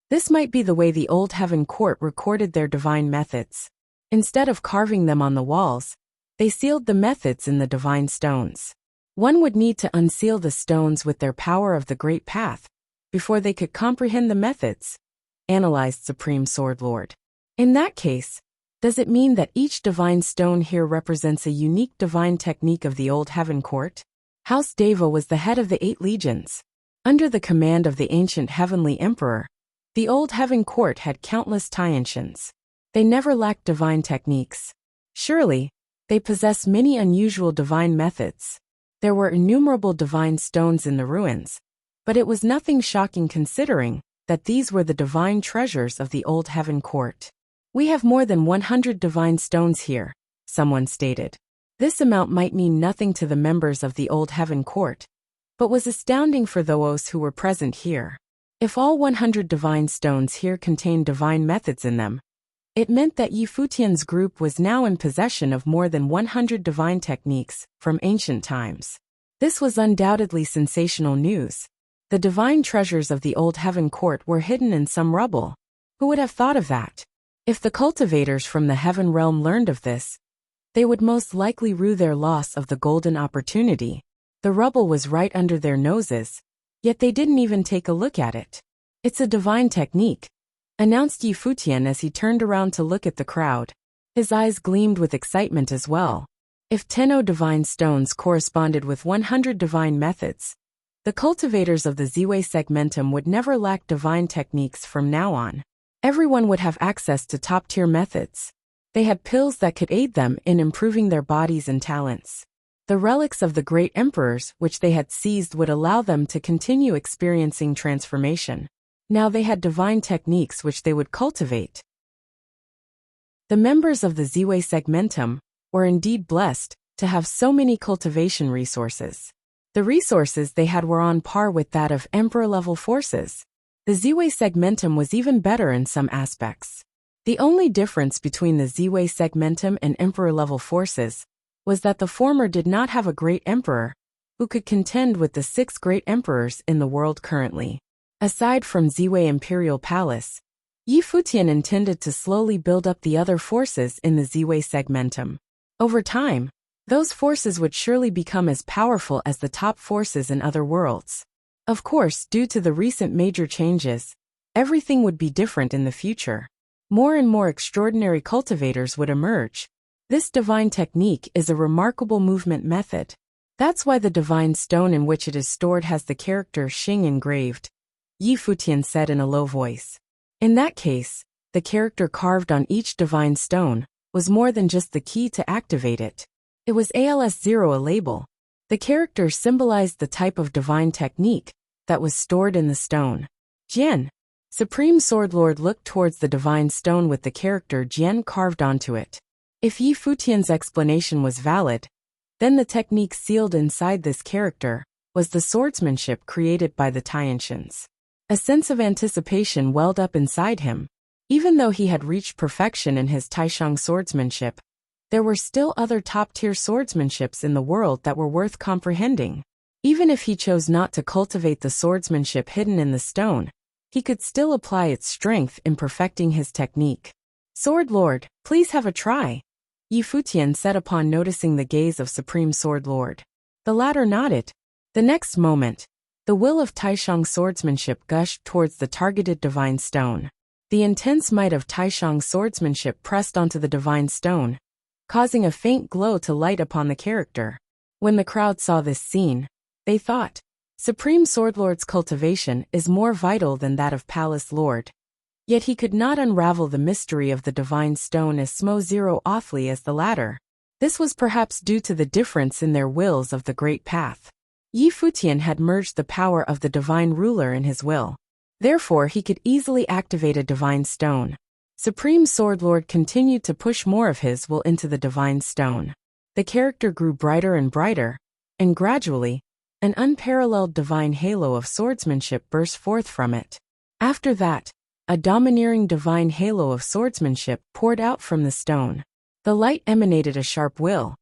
This might be the way the old heaven court recorded their divine methods. Instead of carving them on the walls, they sealed the methods in the divine stones. One would need to unseal the stones with their power of the great path before they could comprehend the methods, analyzed Supreme Sword Lord. In that case, does it mean that each divine stone here represents a unique divine technique of the old heaven court? House Deva was the head of the 8 legions. Under the command of the ancient heavenly emperor, the old heaven court had countless Tiantians. They never lacked divine techniques. Surely, they possessed many unusual divine methods. There were innumerable divine stones in the ruins, but it was nothing shocking considering that these were the divine treasures of the old heaven court. "We have more than 100 divine stones here," someone stated. This amount might mean nothing to the members of the old heaven court, but was astounding for those who were present here. If all 100 divine stones here contained divine methods in them, It meant that Yi Futian's group was now in possession of more than 100 divine techniques from ancient times. This was undoubtedly sensational news. The divine treasures of the old heaven court were hidden in some rubble. Who would have thought of that? If the cultivators from the heaven realm learned of this, they would most likely rue their loss of the golden opportunity. The rubble was right under their noses, yet they didn't even take a look at it. It's a divine technique, announced Yi Futian as he turned around to look at the crowd. His eyes gleamed with excitement as well. If 10 divine stones corresponded with 100 divine methods, the cultivators of the Ziwei segmentum would never lack divine techniques from now on. Everyone would have access to top-tier methods. They had pills that could aid them in improving their bodies and talents. The relics of the great emperors which they had seized would allow them to continue experiencing transformation. Now they had divine techniques which they would cultivate. The members of the Ziwei segmentum were indeed blessed to have so many cultivation resources. The resources they had were on par with that of emperor-level forces. The Ziwei segmentum was even better in some aspects. The only difference between the Ziwei segmentum and emperor-level forces was that the former did not have a great emperor who could contend with the 6 great emperors in the world currently. Aside from Ziwei Imperial Palace, Yi Futian intended to slowly build up the other forces in the Ziwei segmentum. Over time, those forces would surely become as powerful as the top forces in other worlds. Of course, due to the recent major changes, everything would be different in the future. More and more extraordinary cultivators would emerge. This divine technique is a remarkable movement method. That's why the divine stone in which it is stored has the character Xing engraved, Yi Futian said in a low voice. In that case, the character carved on each divine stone was more than just the key to activate it. It was ALS0, a label. The character symbolized the type of divine technique that was stored in the stone. Jian. Supreme Sword Lord looked towards the divine stone with the character Jian carved onto it. If Yi Futian's explanation was valid, then the technique sealed inside this character was the swordsmanship created by the Tianshins. A sense of anticipation welled up inside him. Even though he had reached perfection in his Taishang swordsmanship, there were still other top-tier swordsmanships in the world that were worth comprehending. Even if he chose not to cultivate the swordsmanship hidden in the stone, he could still apply its strength in perfecting his technique. Sword Lord, please have a try, Yi Futian said upon noticing the gaze of Supreme Sword Lord. The latter nodded. The next moment, the will of Taishang swordsmanship gushed towards the targeted divine stone. The intense might of Taishang swordsmanship pressed onto the divine stone, causing a faint glow to light upon the character. When the crowd saw this scene, they thought, Supreme Sword Lord's cultivation is more vital than that of Palace Lord. Yet he could not unravel the mystery of the divine stone as smoothly as the latter. This was perhaps due to the difference in their wills of the great path. Yi Futian had merged the power of the divine ruler in his will. Therefore he could easily activate a divine stone. Supreme Sword Lord continued to push more of his will into the divine stone. The character grew brighter and brighter, and gradually, an unparalleled divine halo of swordsmanship burst forth from it. After that, a domineering divine halo of swordsmanship poured out from the stone. The light emanated a sharp will,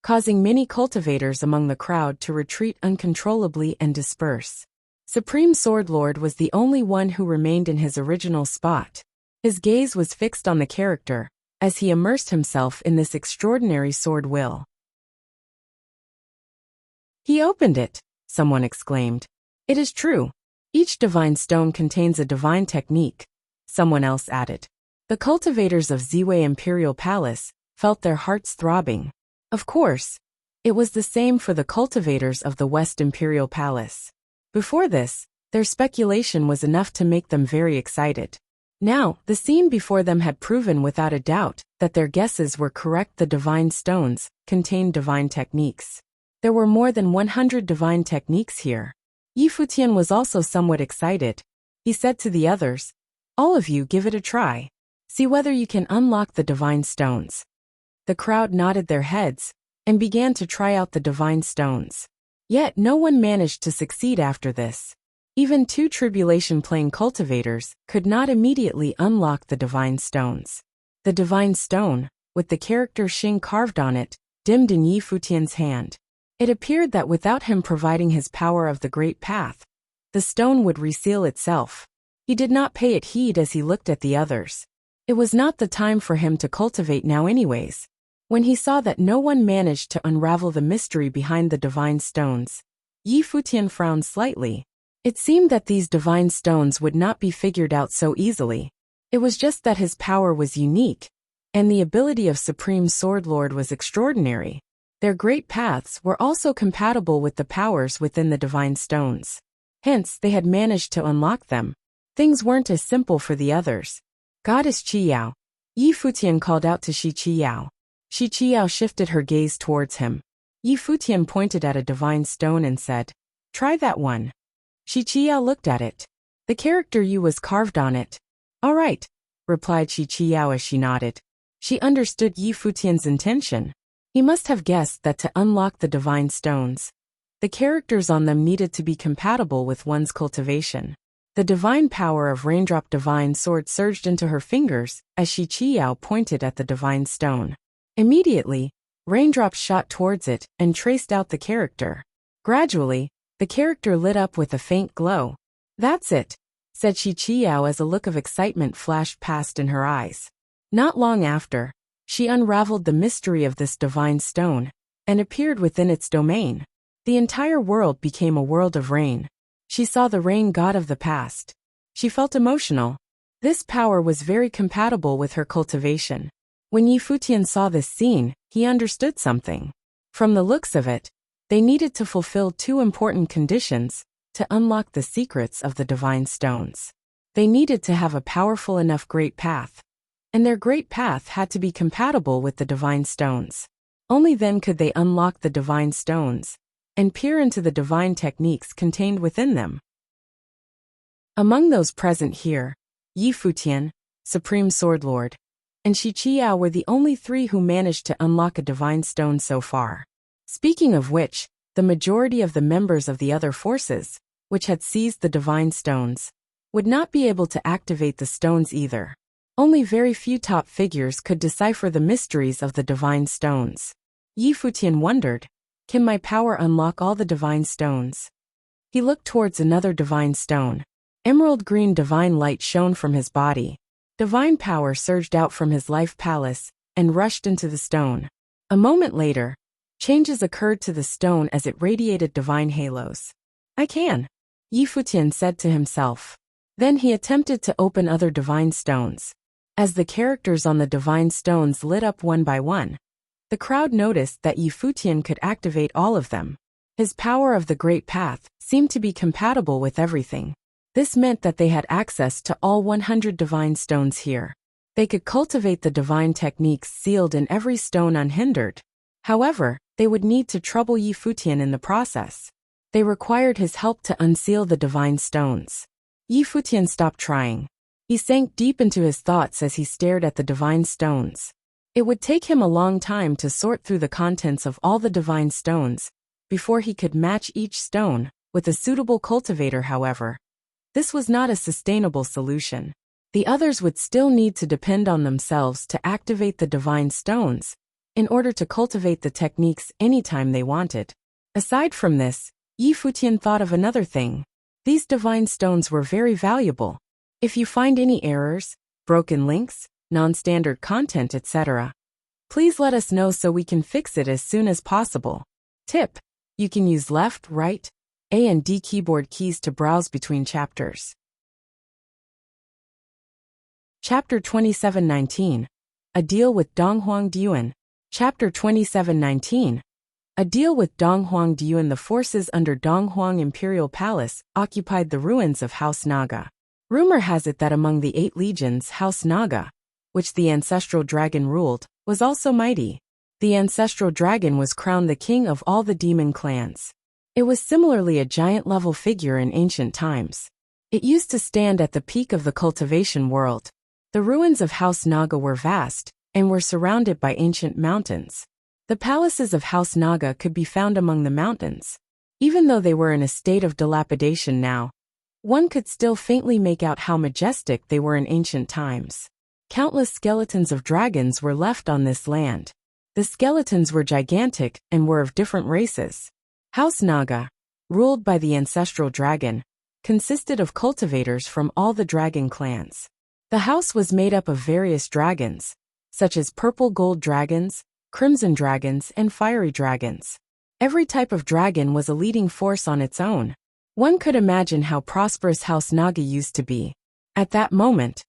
causing many cultivators among the crowd to retreat uncontrollably and disperse. Supreme Sword Lord was the only one who remained in his original spot. His gaze was fixed on the character, as he immersed himself in this extraordinary sword will. He opened it, someone exclaimed. It is true. Each divine stone contains a divine technique, someone else added. The cultivators of Ziwei Imperial Palace felt their hearts throbbing. Of course, it was the same for the cultivators of the West Imperial Palace. Before this, their speculation was enough to make them very excited. Now, the scene before them had proven without a doubt that their guesses were correct. The divine stones contained divine techniques. There were more than 100 divine techniques here. Yi Futian was also somewhat excited. He said to the others, all of you give it a try. See whether you can unlock the divine stones. The crowd nodded their heads and began to try out the divine stones. Yet no one managed to succeed after this. Even 2 tribulation-playing cultivators could not immediately unlock the divine stones. The divine stone, with the character Xing carved on it, dimmed in Yi Futian's hand. It appeared that without him providing his power of the great path, the stone would reseal itself. He did not pay it heed as he looked at the others. It was not the time for him to cultivate now anyways. When he saw that no one managed to unravel the mystery behind the divine stones, Yi Futian frowned slightly. It seemed that these divine stones would not be figured out so easily. It was just that his power was unique, and the ability of Supreme Sword Lord was extraordinary. Their great paths were also compatible with the powers within the divine stones. Hence, they had managed to unlock them. Things weren't as simple for the others. Goddess Qiyao. Yi Futian called out to Shi Qiyao. Shi Qiyao shifted her gaze towards him. Yi Futian pointed at a divine stone and said, "Try that one." Shi Qiyao looked at it. The character Yu was carved on it. "All right," replied Shi Qiyao as she nodded. She understood Yi Futian's intention. He must have guessed that to unlock the divine stones, the characters on them needed to be compatible with one's cultivation. The divine power of Raindrop Divine Sword surged into her fingers as Shi Qiyao pointed at the divine stone. Immediately, raindrops shot towards it and traced out the character. Gradually, the character lit up with a faint glow. "That's it," said Shi Qiyao as a look of excitement flashed past in her eyes. Not long after, she unraveled the mystery of this divine stone and appeared within its domain. The entire world became a world of rain. She saw the rain god of the past. She felt emotional. This power was very compatible with her cultivation. When Yi Futian saw this scene, he understood something. From the looks of it, they needed to fulfill two important conditions to unlock the secrets of the divine stones. They needed to have a powerful enough great path, and their great path had to be compatible with the divine stones. Only then could they unlock the divine stones and peer into the divine techniques contained within them. Among those present here, Yi Futian, Supreme Sword Lord, and Shi Qiyao were the only three who managed to unlock a divine stone so far. Speaking of which, the majority of the members of the other forces, which had seized the divine stones, would not be able to activate the stones either. Only very few top figures could decipher the mysteries of the divine stones. Yi Futian wondered, "Can my power unlock all the divine stones?" He looked towards another divine stone. Emerald green divine light shone from his body. Divine power surged out from his life palace and rushed into the stone. A moment later, changes occurred to the stone as it radiated divine halos. "I can," Yi Futian said to himself. Then he attempted to open other divine stones. As the characters on the divine stones lit up one by one, the crowd noticed that Yi Futian could activate all of them. His power of the Great Path seemed to be compatible with everything. This meant that they had access to all 100 divine stones here. They could cultivate the divine techniques sealed in every stone unhindered. However, they would need to trouble Yi Futian in the process. They required his help to unseal the divine stones. Yi Futian stopped trying. He sank deep into his thoughts as he stared at the divine stones. It would take him a long time to sort through the contents of all the divine stones before he could match each stone with a suitable cultivator. However, this was not a sustainable solution. The others would still need to depend on themselves to activate the divine stones in order to cultivate the techniques anytime they wanted. Aside from this, Yi Futian thought of another thing. These divine stones were very valuable. If you find any errors, broken links, non-standard content, etc., please let us know so we can fix it as soon as possible. Tip: you can use left, right, A and D keyboard keys to browse between chapters. Chapter 2719. A Deal with Donghuang Dian. Chapter 2719. A Deal with Donghuang Dian. The forces under Donghuang Imperial Palace occupied the ruins of House Naga. Rumor has it that among the 8 legions, House Naga, which the ancestral dragon ruled, was also mighty. The ancestral dragon was crowned the king of all the demon clans. It was similarly a giant-level figure in ancient times. It used to stand at the peak of the cultivation world. The ruins of House Naga were vast and were surrounded by ancient mountains. The palaces of House Naga could be found among the mountains. Even though they were in a state of dilapidation now, one could still faintly make out how majestic they were in ancient times. Countless skeletons of dragons were left on this land. The skeletons were gigantic and were of different races. House Naga, ruled by the ancestral dragon, consisted of cultivators from all the dragon clans. The house was made up of various dragons, such as purple gold dragons, crimson dragons, and fiery dragons. Every type of dragon was a leading force on its own. One could imagine how prosperous House Naga used to be. At that moment,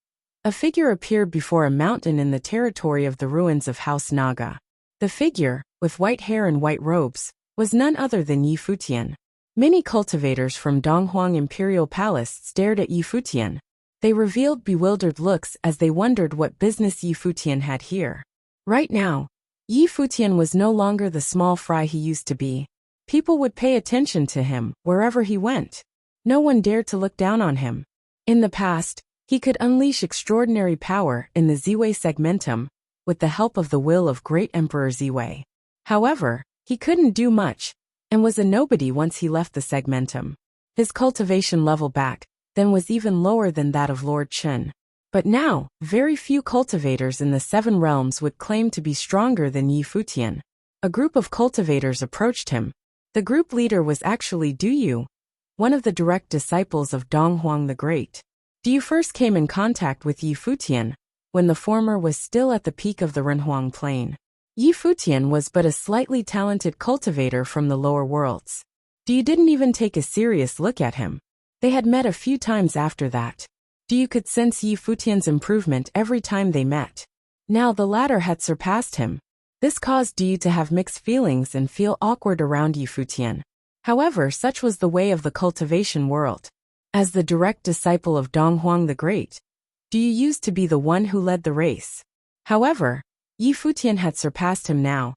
a figure appeared before a mountain in the territory of the ruins of House Naga. The figure, with white hair and white robes, was none other than Yi Futian. Many cultivators from Donghuang Imperial Palace stared at Yi Futian. They revealed bewildered looks as they wondered what business Yi Futian had here. Right now, Yi Futian was no longer the small fry he used to be. People would pay attention to him wherever he went. No one dared to look down on him. In the past, he could unleash extraordinary power in the Ziwei segmentum with the help of the will of Great Emperor Ziwei. However, he couldn't do much and was a nobody once he left the segmentum. His cultivation level back then was even lower than that of Lord Chen. But now, very few cultivators in the Seven Realms would claim to be stronger than Yi Futian. A group of cultivators approached him. The group leader was actually Du Yu, one of the direct disciples of Donghuang the Great. Du Yu first came in contact with Yi Futian when the former was still at the peak of the Renhuang Plain. Yi Futian was but a slightly talented cultivator from the lower worlds. Du Yu didn't even take a serious look at him. They had met a few times after that. Du Yu could sense Yi Futian's improvement every time they met. Now the latter had surpassed him. This caused Du Yu to have mixed feelings and feel awkward around Yi Futian. However, such was the way of the cultivation world. As the direct disciple of Donghuang the Great, Du Yu used to be the one who led the race. However, Yi Futian had surpassed him now,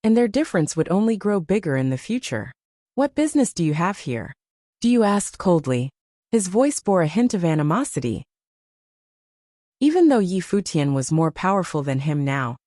and their difference would only grow bigger in the future. "What business do you have here?" Du Yu asked coldly. His voice bore a hint of animosity. Even though Yi Futian was more powerful than him now,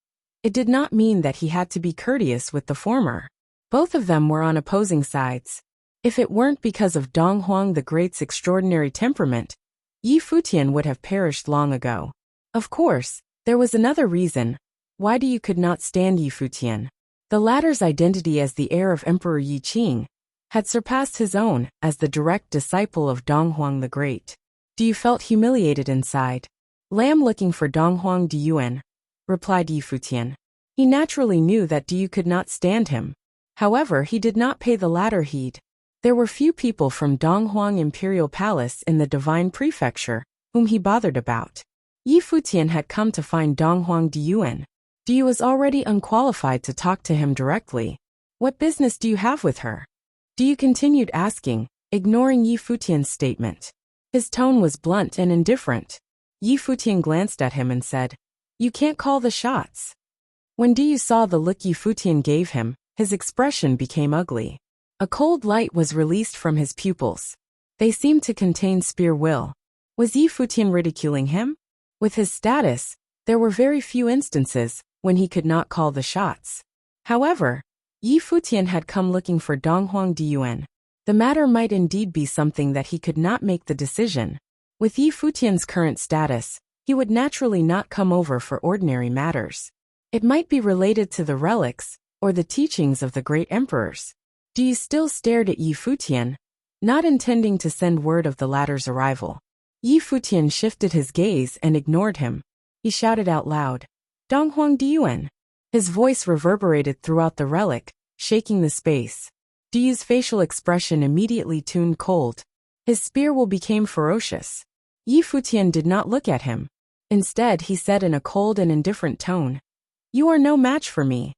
it did not mean that he had to be courteous with the former. Both of them were on opposing sides. If it weren't because of Donghuang the Great's extraordinary temperament, Yi Futian would have perished long ago. Of course, there was another reason why Du Yu could not stand Yi Futian. The latter's identity as the heir of Emperor Yi Qing had surpassed his own as the direct disciple of Donghuang the Great. Du Yu felt humiliated inside. "Lamb looking for Donghuang Diyuan," replied Yi Futian. He naturally knew that Du Yu could not stand him. However, he did not pay the latter heed. There were few people from Donghuang Imperial Palace in the Divine Prefecture whom he bothered about. Yi Futian had come to find Donghuang Diyuan. Du Yu was already unqualified to talk to him directly. "What business do you have with her?" Du Yu continued asking, ignoring Yi Futian's statement. His tone was blunt and indifferent. Yi Futian glanced at him and said, "You can't call the shots." When Du Yu saw the look Yi Futian gave him, his expression became ugly. A cold light was released from his pupils. They seemed to contain spear will. Was Yi Futian ridiculing him? With his status, there were very few instances when he could not call the shots. However, Yi Futian had come looking for Donghuang Diyuan. The matter might indeed be something that he could not make the decision. With Yi Futian's current status, he would naturally not come over for ordinary matters. It might be related to the relics or the teachings of the great emperors. Du Yu still stared at Yi Futian, not intending to send word of the latter's arrival. Yi Futian shifted his gaze and ignored him. He shouted out loud, "Donghuang Diyuan." His voice reverberated throughout the relic, shaking the space. Du Yu's facial expression immediately turned cold. His spear will became ferocious. Yi Futian did not look at him. Instead, he said in a cold and indifferent tone, "You are no match for me."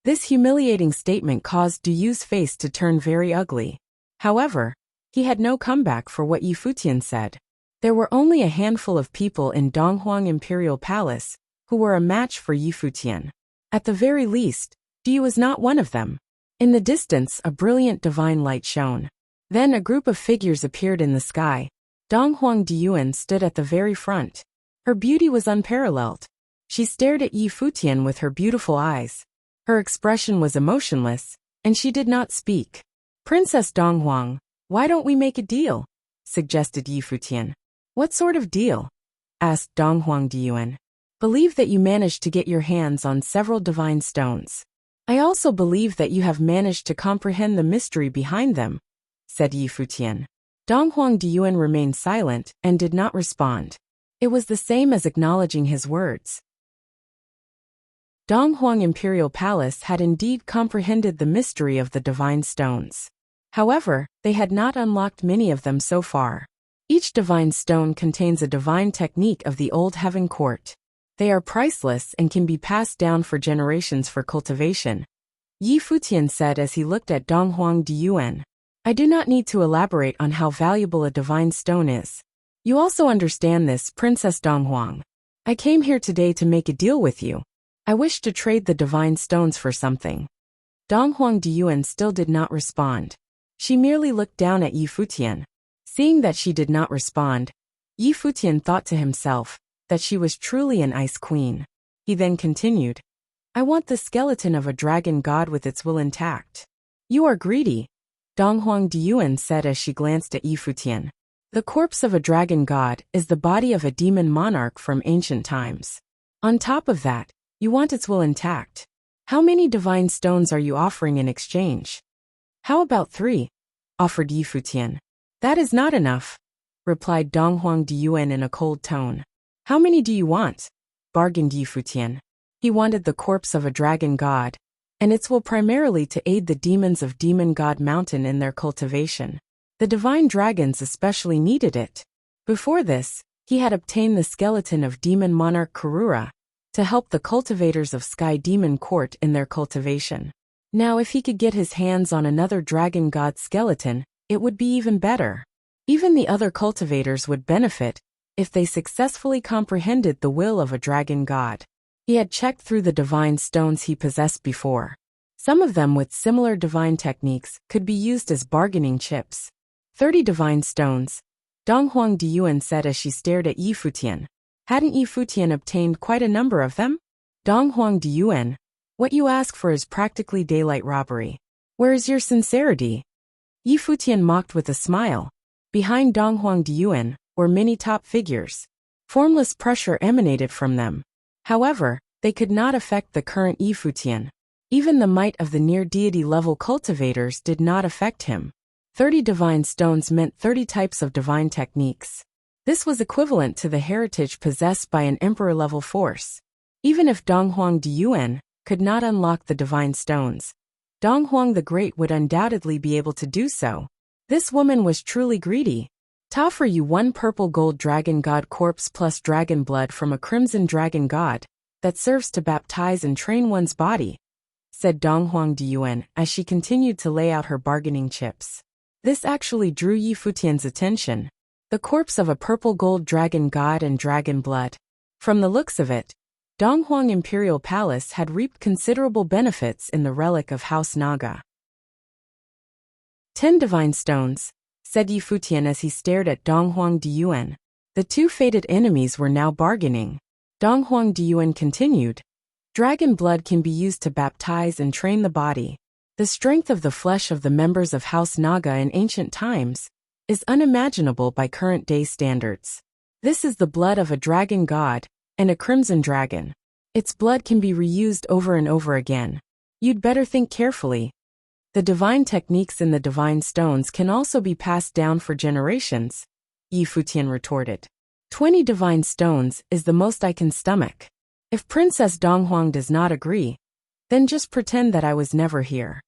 This humiliating statement caused Du Yu's face to turn very ugly. However, he had no comeback for what Yi Futian said. There were only a handful of people in Donghuang Imperial Palace who were a match for Yi Futian. At the very least, Du Yu was not one of them. In the distance, a brilliant divine light shone. Then a group of figures appeared in the sky. Donghuang Diyuan stood at the very front. Her beauty was unparalleled. She stared at Yi Futian with her beautiful eyes. Her expression was emotionless, and she did not speak. "Princess Donghuang, why don't we make a deal?" suggested Yi Futian. "What sort of deal?" asked Donghuang Diyuan. believe that you managed to get your hands on several divine stones. I also believe that you have managed to comprehend the mystery behind them, said Yi Futian. Dong Huang Diyuan remained silent and did not respond. It was the same as acknowledging his words. Dong Huang Imperial Palace had indeed comprehended the mystery of the divine stones. However, they had not unlocked many of them so far. Each divine stone contains a divine technique of the old heaven court. They are priceless and can be passed down for generations for cultivation, Yi Futian said as he looked at Dong Huang Diyuan. I do not need to elaborate on how valuable a divine stone is. You also understand this, Princess Dong Huang. I came here today to make a deal with you. I wish to trade the divine stones for something. Dong Huang Diyuan still did not respond. She merely looked down at Yi Futian. Seeing that she did not respond, Yi Futian thought to himself that she was truly an ice queen. He then continued, I want the skeleton of a dragon god with its will intact. You are greedy, Dong Huang Diyuan said as she glanced at Yi Futian. The corpse of a dragon god is the body of a demon monarch from ancient times. On top of that, you want its will intact. How many divine stones are you offering in exchange? How about 3? Offered Yi Futian. That is not enough, replied Dong Huang Diyuan in a cold tone. How many do you want? Bargained Yi Futian. He wanted the corpse of a dragon god, and its will primarily to aid the demons of Demon God Mountain in their cultivation. The divine dragons especially needed it. Before this, he had obtained the skeleton of demon monarch Karura to help the cultivators of Sky Demon Court in their cultivation. Now if he could get his hands on another dragon god skeleton, it would be even better. Even the other cultivators would benefit if they successfully comprehended the will of a dragon god. He had checked through the divine stones he possessed before. Some of them with similar divine techniques could be used as bargaining chips. 30 divine stones, Dong Huang Diyuan said as she stared at Yi Futian. Hadn't Yi Futian obtained quite a number of them? Dong Huang Diyuan, what you ask for is practically daylight robbery. Where is your sincerity? Yi Futian mocked with a smile. Behind Dong Huang Diyuan were many top figures. Formless pressure emanated from them. However, they could not affect the current Yi Futian. Even the might of the near-deity level cultivators did not affect him. 30 divine stones meant 30 types of divine techniques. This was equivalent to the heritage possessed by an emperor-level force. Even if Dong Huang Diyuan could not unlock the divine stones, Dong Huang the Great would undoubtedly be able to do so. This woman was truly greedy. To offer you 1 purple gold dragon god corpse plus dragon blood from a crimson dragon god that serves to baptize and train one's body, said Dong Huang Diyuan as she continued to lay out her bargaining chips. This actually drew Yi Futian's attention. The corpse of a purple gold dragon god and dragon blood. From the looks of it, Dong Huang Imperial Palace had reaped considerable benefits in the relic of House Naga. 10 divine stones, said Yi Futian as he stared at Dong Huang Diyuan. The 2 fated enemies were now bargaining. Dong Huang Diyuan continued. Dragon blood can be used to baptize and train the body. The strength of the flesh of the members of House Naga in ancient times is unimaginable by current-day standards. This is the blood of a dragon god and a crimson dragon. Its blood can be reused over and over again. You'd better think carefully. The divine techniques in the divine stones can also be passed down for generations, Yi Futian retorted. 20 divine stones is the most I can stomach. If Princess Dong Huang does not agree, then just pretend that I was never here.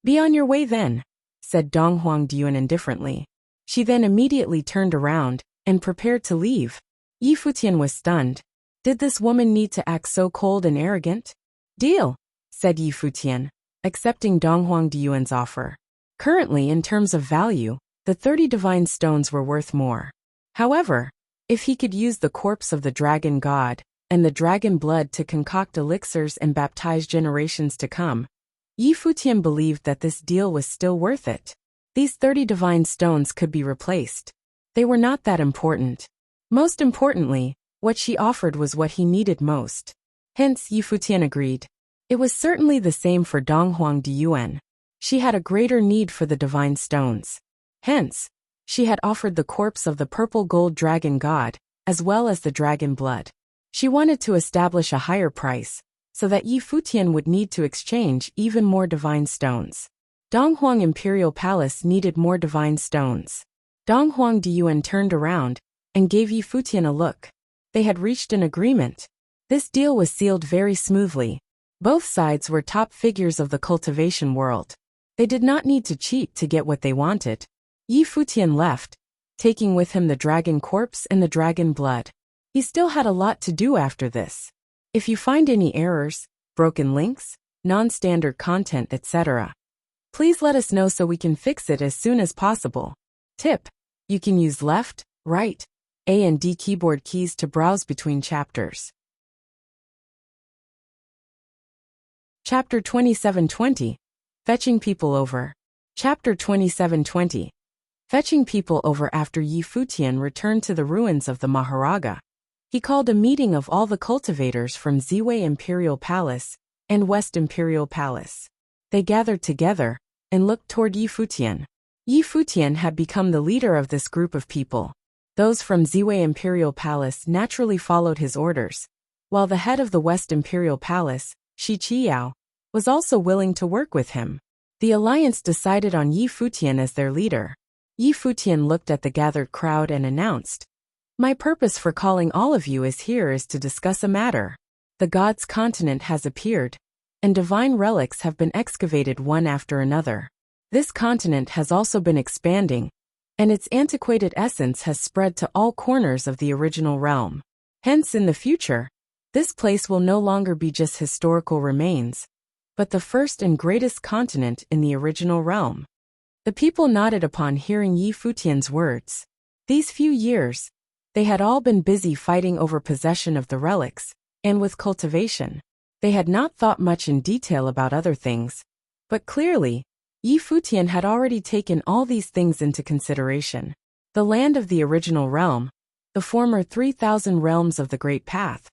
Be on your way then, said Dong Huang Diyuan indifferently. She then immediately turned around and prepared to leave. Yi Futian was stunned. Did this woman need to act so cold and arrogant? Deal, said Yi Futian, accepting Dong Huang Diyuan's offer. Currently, in terms of value, the 30 divine stones were worth more. However, if he could use the corpse of the dragon god and the dragon blood to concoct elixirs and baptize generations to come, Yi Futian believed that this deal was still worth it. These 30 divine stones could be replaced. They were not that important. Most importantly, what she offered was what he needed most. Hence, Yi Futian agreed. It was certainly the same for Dong Huang Diyuan. She had a greater need for the divine stones. Hence, she had offered the corpse of the purple gold dragon god, as well as the dragon blood. She wanted to establish a higher price, so that Yi Futian would need to exchange even more divine stones. Donghuang Imperial Palace needed more divine stones. Donghuang Diyuan turned around and gave Yi Futian a look. They had reached an agreement. This deal was sealed very smoothly. Both sides were top figures of the cultivation world. They did not need to cheat to get what they wanted. Yi Futian left, taking with him the dragon corpse and the dragon blood. He still had a lot to do after this. If you find any errors, broken links, non-standard content, etc., please let us know so we can fix it as soon as possible. Tip: you can use left, right, A and D keyboard keys to browse between chapters. Chapter 2720. Fetching people over. Chapter 2720. Fetching people over. After Yi Futian returned to the ruins of the Maharaga, he called a meeting of all the cultivators from Ziwei Imperial Palace and West Imperial Palace. They gathered together and looked toward Yi Futian. Yi Futian had become the leader of this group of people. Those from Ziwei Imperial Palace naturally followed his orders, while the head of the West Imperial Palace, Shi Qiyao, was also willing to work with him. The alliance decided on Yi Futian as their leader. Yi Futian looked at the gathered crowd and announced, "My purpose for calling all of you is to discuss a matter. The gods' continent has appeared, and divine relics have been excavated one after another. This continent has also been expanding, and its antiquated essence has spread to all corners of the original realm. Hence, in the future, this place will no longer be just historical remains, but the first and greatest continent in the original realm." The people nodded upon hearing Yi Futian's words. These few years, they had all been busy fighting over possession of the relics, and with cultivation. They had not thought much in detail about other things, but clearly, Yi Futian had already taken all these things into consideration. The land of the original realm, the former 3,000 realms of the Great Path,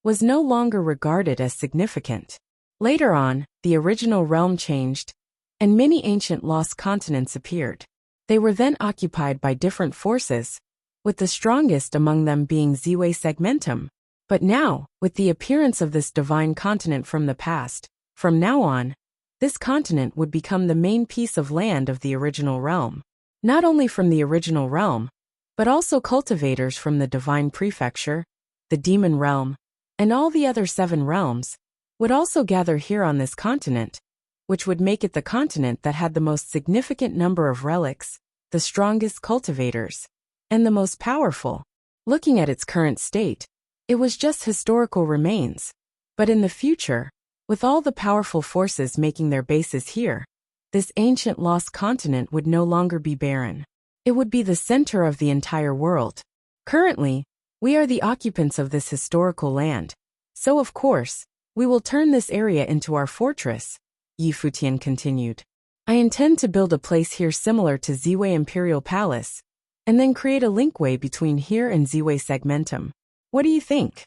was no longer regarded as significant. Later on, the original realm changed, and many ancient lost continents appeared. They were then occupied by different forces, with the strongest among them being Ziwei Segmentum. But now, with the appearance of this divine continent from the past, from now on, this continent would become the main piece of land of the original realm. Not only from the original realm, but also cultivators from the divine prefecture, the demon realm, and all the other 7 realms, would also gather here on this continent, which would make it the continent that had the most significant number of relics, the strongest cultivators, and the most powerful. Looking at its current state, it was just historical remains. But in the future, with all the powerful forces making their bases here, this ancient lost continent would no longer be barren. It would be the center of the entire world. Currently, we are the occupants of this historical land, so of course, we will turn this area into our fortress, Yi Futian continued. I intend to build a place here similar to Ziwei Imperial Palace, and then create a linkway between here and Ziwei Segmentum. What do you think?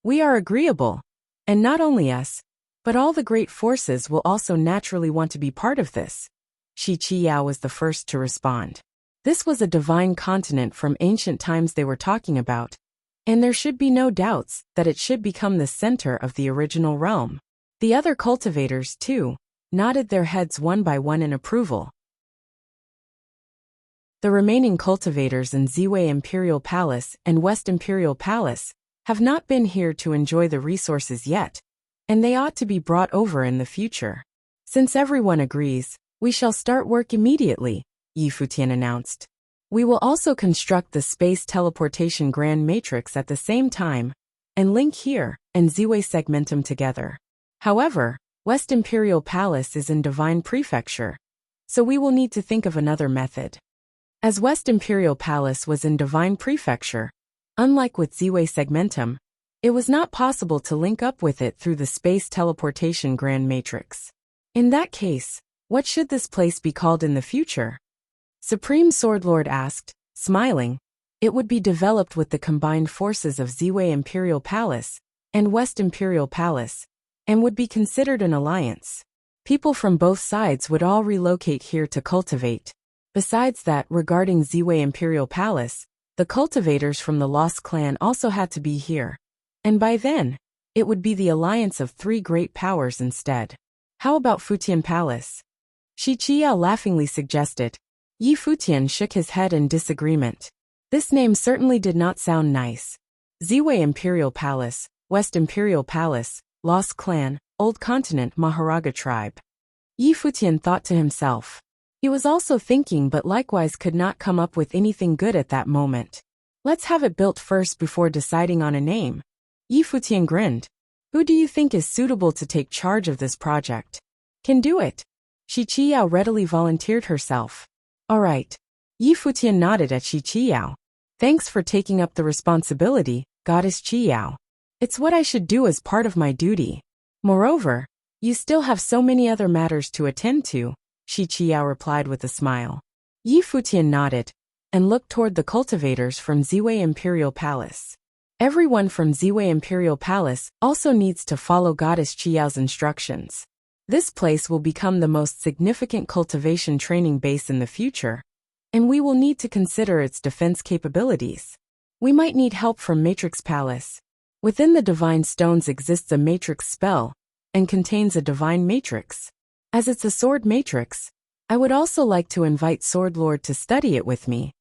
We are agreeable, and not only us, but all the great forces will also naturally want to be part of this. Shi Qiyao was the first to respond. This was a divine continent from ancient times they were talking about, and there should be no doubts that it should become the center of the original realm. The other cultivators, too, nodded their heads one by one in approval. The remaining cultivators in Ziwei Imperial Palace and West Imperial Palace have not been here to enjoy the resources yet, and they ought to be brought over in the future. Since everyone agrees, we shall start work immediately, Yi Futian announced. We will also construct the space teleportation grand matrix at the same time, and link here and Ziwei Segmentum together. However, West Imperial Palace is in Divine Prefecture, so we will need to think of another method. As West Imperial Palace was in Divine Prefecture, unlike with Ziwei Segmentum, it was not possible to link up with it through the space teleportation grand matrix. In that case, what should this place be called in the future? Supreme Swordlord asked, smiling. It would be developed with the combined forces of Ziwei Imperial Palace and West Imperial Palace, and would be considered an alliance. People from both sides would all relocate here to cultivate. Besides that, regarding Ziwei Imperial Palace, the cultivators from the Lost Clan also had to be here. And by then, it would be the alliance of three great powers instead. How about Futian Palace? Shi Qiao laughingly suggested. Yi Futian shook his head in disagreement. This name certainly did not sound nice. Ziwei Imperial Palace, West Imperial Palace, Lost Clan, Old Continent Maharaga Tribe. Yi Futian thought to himself. He was also thinking but likewise could not come up with anything good at that moment. Let's have it built first before deciding on a name. Yi Futian grinned. Who do you think is suitable to take charge of this project? Can do it. Shi Qiao readily volunteered herself. All right. Yi Futian nodded at Shi Qiao. Thanks for taking up the responsibility, Goddess Qiao. It's what I should do as part of my duty. Moreover, you still have so many other matters to attend to, Shi Qiao replied with a smile. Yi Futian nodded and looked toward the cultivators from Ziwei Imperial Palace. Everyone from Ziwei Imperial Palace also needs to follow Goddess Qiao's instructions. This place will become the most significant cultivation training base in the future, and we will need to consider its defense capabilities. We might need help from Matrix Palace. Within the Divine Stones exists a matrix spell, and contains a divine matrix. As it's a sword matrix, I would also like to invite Sword Lord to study it with me.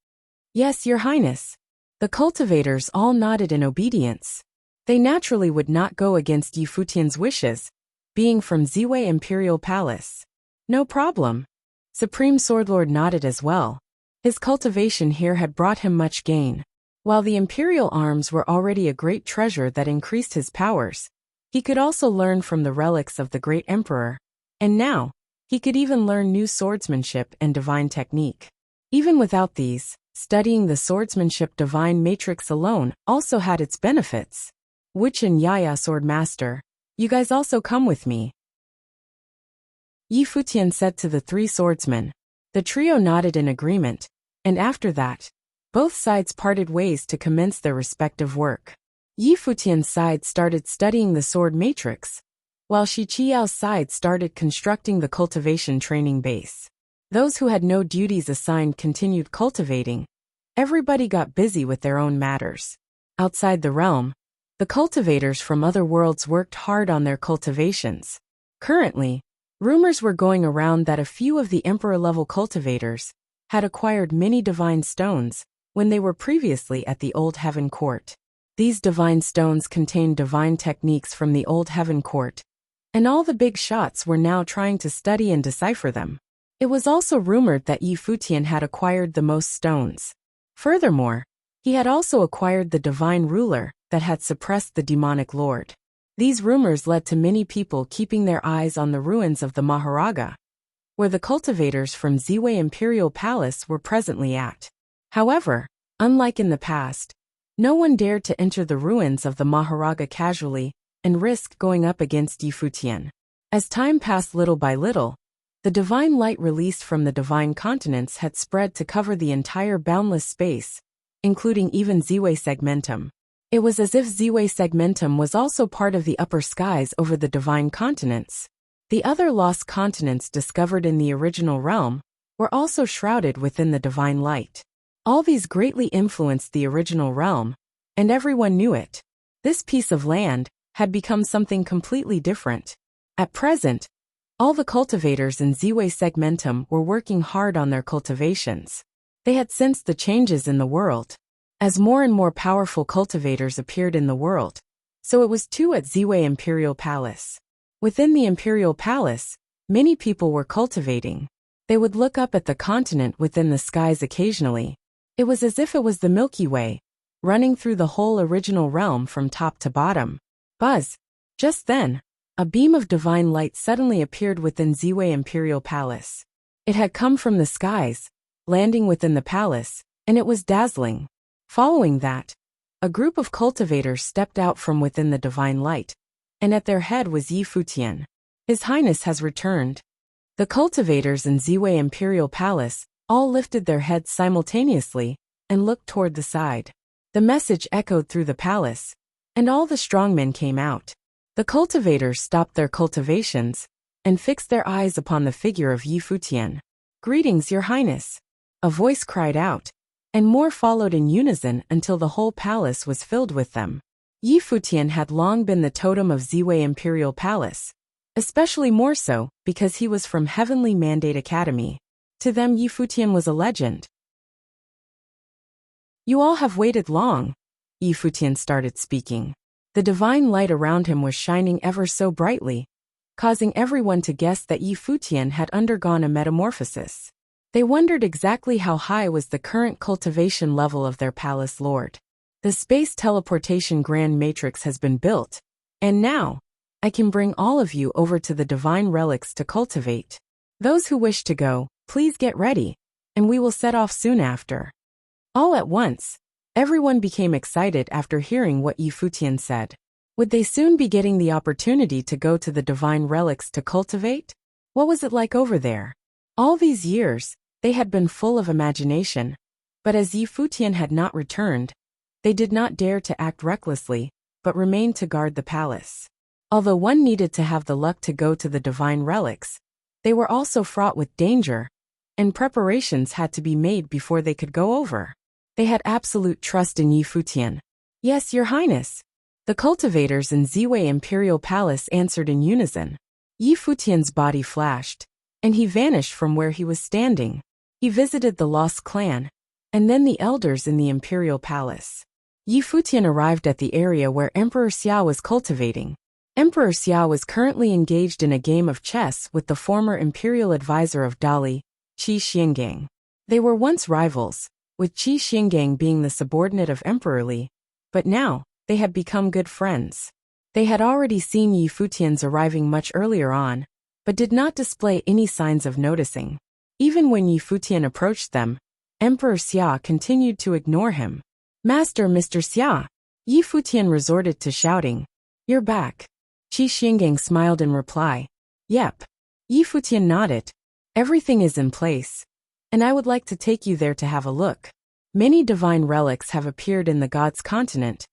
Yes, Your Highness. The cultivators all nodded in obedience. They naturally would not go against Yi Futian's wishes, being from Ziwei Imperial Palace. No problem. Supreme Sword Lord nodded as well. His cultivation here had brought him much gain. While the Imperial arms were already a great treasure that increased his powers, he could also learn from the relics of the great emperor, and now, he could even learn new swordsmanship and divine technique. Even without these, studying the swordsmanship divine matrix alone also had its benefits. Wuxia and Yaya Swordmaster, you guys also come with me. Yi Futian said to the three swordsmen. The trio nodded in agreement, and after that, both sides parted ways to commence their respective work. Yi Futian's side started studying the sword matrix, while Shi Qiao's side started constructing the cultivation training base. Those who had no duties assigned continued cultivating. Everybody got busy with their own matters. Outside the realm, the cultivators from other worlds worked hard on their cultivations. Currently, rumors were going around that a few of the emperor-level cultivators had acquired many divine stones when they were previously at the Old Heaven Court. These divine stones contained divine techniques from the Old Heaven Court, and all the big shots were now trying to study and decipher them. It was also rumored that Yi Futian had acquired the most stones. Furthermore, he had also acquired the divine ruler that had suppressed the demonic lord. These rumors led to many people keeping their eyes on the ruins of the Maharaga, where the cultivators from Ziwei Imperial Palace were presently at. However, unlike in the past, no one dared to enter the ruins of the Maharaga casually and risk going up against Yi Futian. As time passed little by little, the divine light released from the divine continents had spread to cover the entire boundless space, including even Ziwei Segmentum. It was as if Ziwei Segmentum was also part of the upper skies over the divine continents. The other lost continents discovered in the original realm were also shrouded within the divine light. All these greatly influenced the original realm, and everyone knew it. This piece of land had become something completely different. At present, all the cultivators in Ziwei Segmentum were working hard on their cultivations. They had sensed the changes in the world. As more and more powerful cultivators appeared in the world, so it was too at Ziwei Imperial Palace. Within the Imperial Palace, many people were cultivating. They would look up at the continent within the skies occasionally. It was as if it was the Milky Way, running through the whole original realm from top to bottom. Buzz! Just then, a beam of divine light suddenly appeared within Ziwei Imperial Palace. It had come from the skies, landing within the palace, and it was dazzling. Following that, a group of cultivators stepped out from within the divine light, and at their head was Yi Futian. His Highness has returned. The cultivators in Ziwei Imperial Palace all lifted their heads simultaneously and looked toward the side. The message echoed through the palace, and all the strongmen came out. The cultivators stopped their cultivations and fixed their eyes upon the figure of Yi Futian. Greetings, Your Highness! A voice cried out, and more followed in unison until the whole palace was filled with them. Yi Futian had long been the totem of Ziwei Imperial Palace, especially more so because he was from Heavenly Mandate Academy. To them, Yi Futian was a legend. You all have waited long, Yi Futian started speaking. The divine light around him was shining ever so brightly, causing everyone to guess that Yi Futian had undergone a metamorphosis. They wondered exactly how high was the current cultivation level of their palace lord. The space teleportation grand matrix has been built, and now, I can bring all of you over to the divine relics to cultivate. Those who wish to go, please get ready, and we will set off soon after. All at once, everyone became excited after hearing what Yi Futian said. Would they soon be getting the opportunity to go to the divine relics to cultivate? What was it like over there? All these years, they had been full of imagination, but as Yi Futian had not returned, they did not dare to act recklessly, but remained to guard the palace. Although one needed to have the luck to go to the divine relics, they were also fraught with danger, and preparations had to be made before they could go over. They had absolute trust in Yi Futian. Yes, Your Highness. The cultivators in Ziwei Imperial Palace answered in unison. Yi Futian's body flashed, and he vanished from where he was standing. He visited the lost clan, and then the elders in the Imperial Palace. Yi Futian arrived at the area where Emperor Xia was cultivating. Emperor Xia was currently engaged in a game of chess with the former imperial advisor of Dali, Qi Xiangang. They were once rivals, with Qi Xiangang being the subordinate of Emperor Li, but now, they had become good friends. They had already seen Yi Futian's arriving much earlier on, but did not display any signs of noticing. Even when Yi Futian approached them, Emperor Xia continued to ignore him. Master Mr. Xia! Yi Futian resorted to shouting. You're back. Qi Xiangang smiled in reply. Yep. Yi Futian nodded. Everything is in place, and I would like to take you there to have a look. Many divine relics have appeared in the God's continent,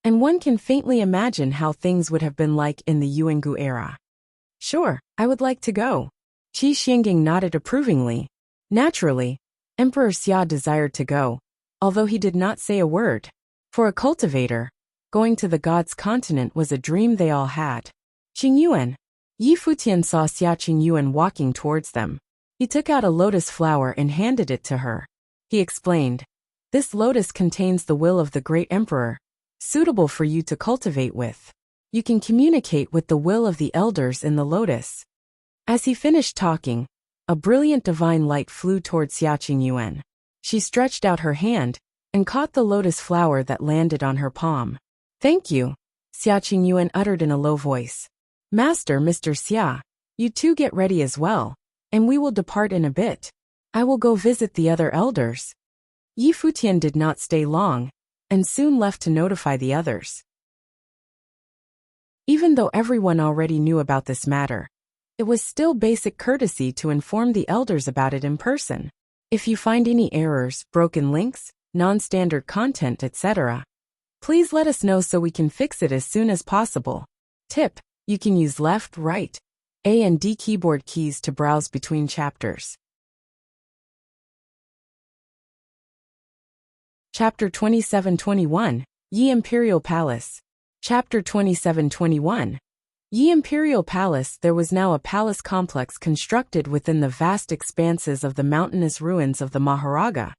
and one can faintly imagine how things would have been like in the Yuangu era. Sure, I would like to go. Qi Xiangang nodded approvingly. Naturally, Emperor Xia desired to go, although he did not say a word. For a cultivator, going to the God's continent was a dream they all had. Qingyuan. Yi Futian saw Xia Qingyuan walking towards them. He took out a lotus flower and handed it to her. He explained, this lotus contains the will of the great emperor, suitable for you to cultivate with. You can communicate with the will of the elders in the lotus. As he finished talking, a brilliant divine light flew towards Xia Qingyuan. She stretched out her hand and caught the lotus flower that landed on her palm. Thank you, Xia Qingyuan uttered in a low voice. Master Mr. Xia, you two get ready as well, and we will depart in a bit. I will go visit the other elders. Yi Futian did not stay long, and soon left to notify the others. Even though everyone already knew about this matter, it was still basic courtesy to inform the elders about it in person. If you find any errors, broken links, non-standard content, etc., please let us know so we can fix it as soon as possible. Tip: you can use left, right, A and D keyboard keys to browse between chapters. Chapter 2721, Yi Imperial Palace. Chapter 2721. Yi Imperial Palace. There was now a palace complex constructed within the vast expanses of the mountainous ruins of the Maharaga,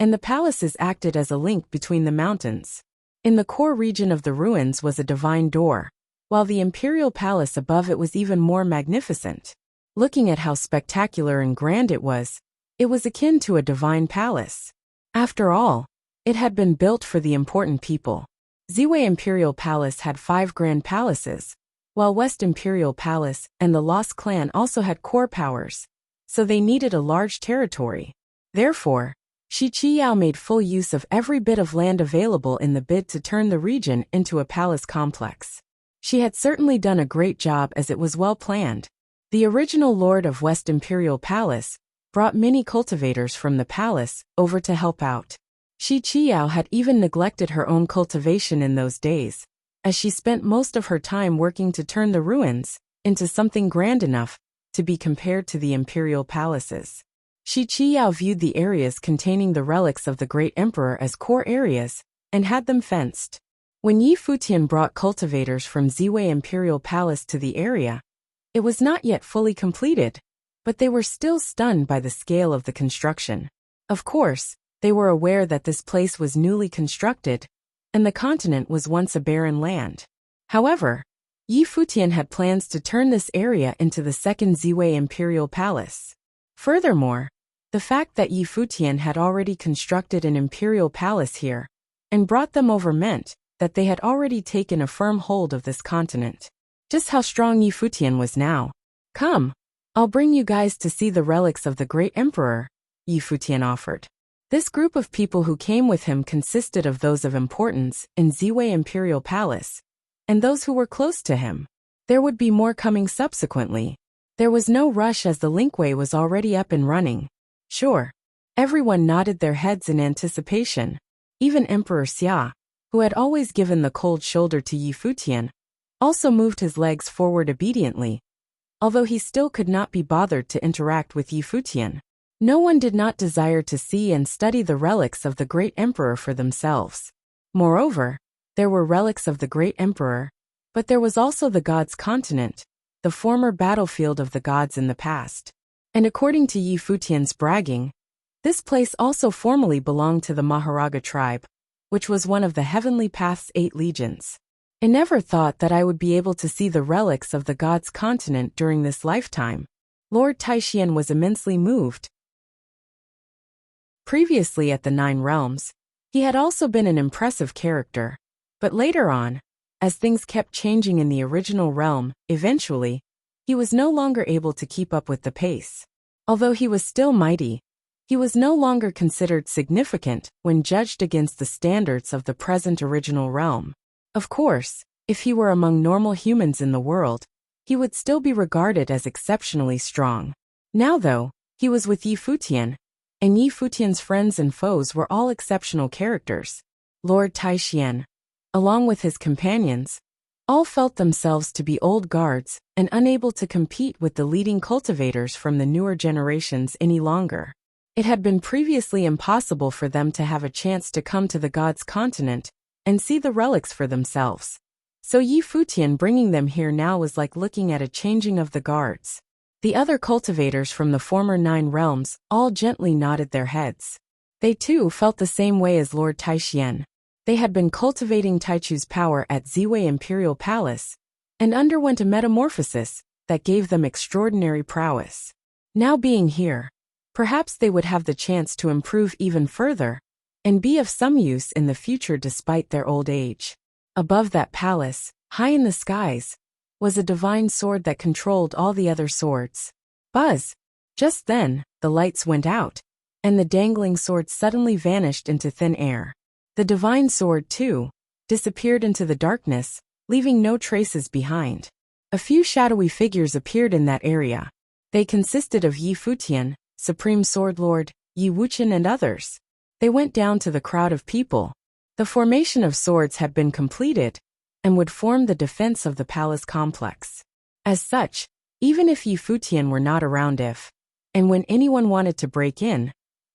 and the palaces acted as a link between the mountains. In the core region of the ruins was a divine door, while the imperial palace above it was even more magnificent. Looking at how spectacular and grand it was akin to a divine palace. After all, it had been built for the important people. Ziwei Imperial Palace had 5 grand palaces, while West Imperial Palace and the Lost Clan also had core powers, so they needed a large territory. Therefore, Shi Qiyao made full use of every bit of land available in the bid to turn the region into a palace complex. She had certainly done a great job as it was well planned. The original lord of West Imperial Palace brought many cultivators from the palace over to help out. Shi Qiyao had even neglected her own cultivation in those days, as she spent most of her time working to turn the ruins into something grand enough to be compared to the imperial palaces. Shi Qiyao viewed the areas containing the relics of the great emperor as core areas and had them fenced. When Yi Futian brought cultivators from Ziwei Imperial Palace to the area, it was not yet fully completed, but they were still stunned by the scale of the construction. Of course, they were aware that this place was newly constructed, and the continent was once a barren land. However, Yi Futian had plans to turn this area into the second Ziwei Imperial Palace. Furthermore, the fact that Yi Futian had already constructed an imperial palace here and brought them over meant that they had already taken a firm hold of this continent. Just how strong Yi Futian was now. Come, I'll bring you guys to see the relics of the great emperor, Yi Futian offered. This group of people who came with him consisted of those of importance in Ziwei Imperial Palace, and those who were close to him. There would be more coming subsequently. There was no rush as the linkway was already up and running. Sure. Everyone nodded their heads in anticipation. Even Emperor Xia, who had always given the cold shoulder to Yi Futian, also moved his legs forward obediently, although he still could not be bothered to interact with Yi Futian. No one did not desire to see and study the relics of the great emperor for themselves. Moreover, there were relics of the great emperor, but there was also the gods' continent, the former battlefield of the gods in the past. And according to Yi Futian's bragging, this place also formerly belonged to the Maharaga tribe, which was one of the Heavenly Path's 8 legions. I never thought that I would be able to see the relics of the gods' continent during this lifetime. Lord Taishian was immensely moved. Previously at the 9 realms, he had also been an impressive character, but later on, as things kept changing in the original realm, eventually, he was no longer able to keep up with the pace. Although he was still mighty, he was no longer considered significant when judged against the standards of the present original realm. Of course, if he were among normal humans in the world, he would still be regarded as exceptionally strong. Now though, he was with Yi Futian, and Yi Futian's friends and foes were all exceptional characters. Lord Taishian, along with his companions, all felt themselves to be old guards and unable to compete with the leading cultivators from the newer generations any longer. It had been previously impossible for them to have a chance to come to the gods' continent and see the relics for themselves. So Yi Futian bringing them here now was like looking at a changing of the guards. The other cultivators from the former 9 realms all gently nodded their heads. They too felt the same way as Lord Taishian. They had been cultivating Taichu's power at Ziwei Imperial Palace and underwent a metamorphosis that gave them extraordinary prowess. Now being here, perhaps they would have the chance to improve even further and be of some use in the future despite their old age. Above that palace, high in the skies, was a divine sword that controlled all the other swords. Buzz! Just then, the lights went out, and the dangling sword suddenly vanished into thin air. The divine sword, too, disappeared into the darkness, leaving no traces behind. A few shadowy figures appeared in that area. They consisted of Yi Futian, Supreme Sword Lord, Yi Wuxian and others. They went down to the crowd of people. The formation of swords had been completed, and would form the defense of the palace complex. As such, even if Yi Futian were not around and when anyone wanted to break in,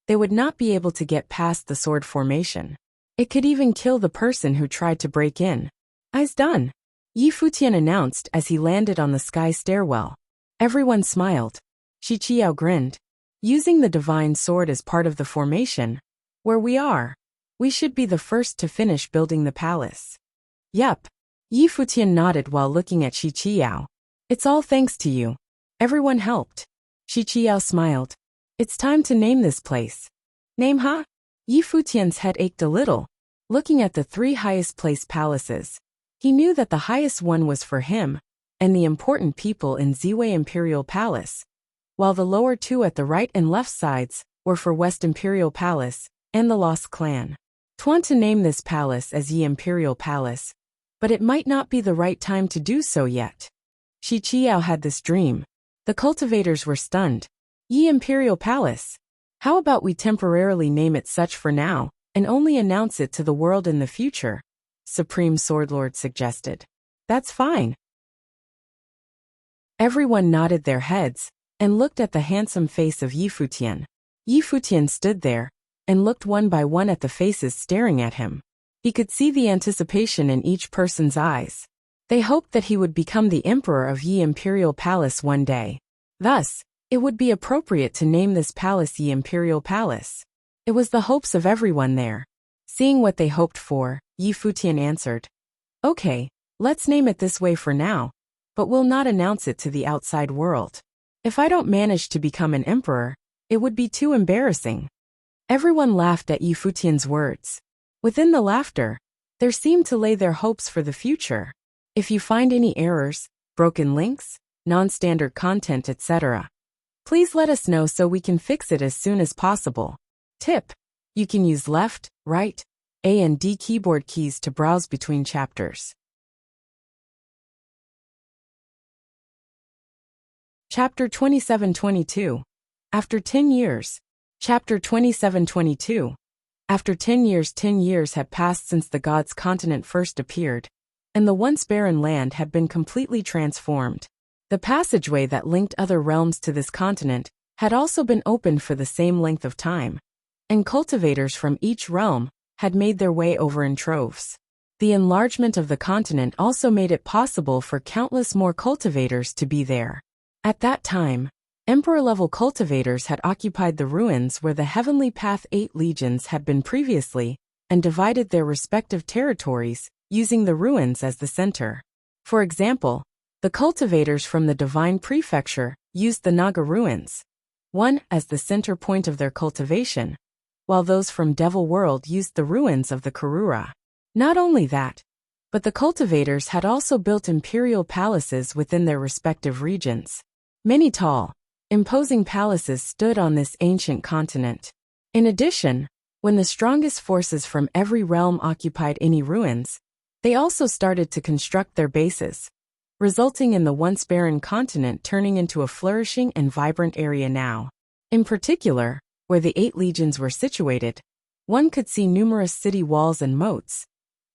they would not be able to get past the sword formation. It could even kill the person who tried to break in. "Eyes done," Yi Futian announced as he landed on the sky stairwell. Everyone smiled. Shi Qiao grinned. "Using the divine sword as part of the formation, where we are, we should be the first to finish building the palace." "Yup." Yi Futian nodded while looking at Shi Qiao. "It's all thanks to you. Everyone helped." Shi Qiao smiled. "It's time to name this place." "Name, huh?" Yi Futian's head ached a little. Looking at the 3 highest placed palaces, he knew that the highest one was for him and the important people in Ziwei Imperial Palace, while the lower 2 at the right and left sides were for West Imperial Palace and the Lost Clan. "Want to name this palace as Yi Imperial Palace, but it might not be the right time to do so yet." Shi Qiao had this dream. The cultivators were stunned. "Yi Imperial Palace? How about we temporarily name it such for now, and only announce it to the world in the future?" Supreme Swordlord suggested. "That's fine." Everyone nodded their heads and looked at the handsome face of Yi Futian. Yi Futian stood there and looked one by one at the faces staring at him. He could see the anticipation in each person's eyes. They hoped that he would become the emperor of Yi Imperial Palace one day. Thus, it would be appropriate to name this palace Yi Imperial Palace. It was the hopes of everyone there. Seeing what they hoped for, Yi Futian answered, "Okay, let's name it this way for now, but we'll not announce it to the outside world. If I don't manage to become an emperor, it would be too embarrassing." Everyone laughed at Yi Futian's words. Within the laughter, there seemed to lay their hopes for the future. If you find any errors, broken links, non-standard content, etc., please let us know so we can fix it as soon as possible. Tip: you can use left, right, A and D keyboard keys to browse between chapters. Chapter 2722. After 10 years. Chapter 2722. After 10 years, 10 years had passed since the gods' continent first appeared, and the once barren land had been completely transformed. The passageway that linked other realms to this continent had also been opened for the same length of time, and cultivators from each realm had made their way over in troves. The enlargement of the continent also made it possible for countless more cultivators to be there. At that time, Emperor-level cultivators had occupied the ruins where the Heavenly Path 8 legions had been previously, and divided their respective territories, using the ruins as the center. For example, the cultivators from the Divine Prefecture used the Naga ruins, one as the center point of their cultivation, while those from Devil World used the ruins of the Karura. Not only that, but the cultivators had also built imperial palaces within their respective regions. Many tall, imposing palaces stood on this ancient continent. In addition, when the strongest forces from every realm occupied any ruins, they also started to construct their bases, resulting in the once barren continent turning into a flourishing and vibrant area now. In particular, where the 8 legions were situated, one could see numerous city walls and moats.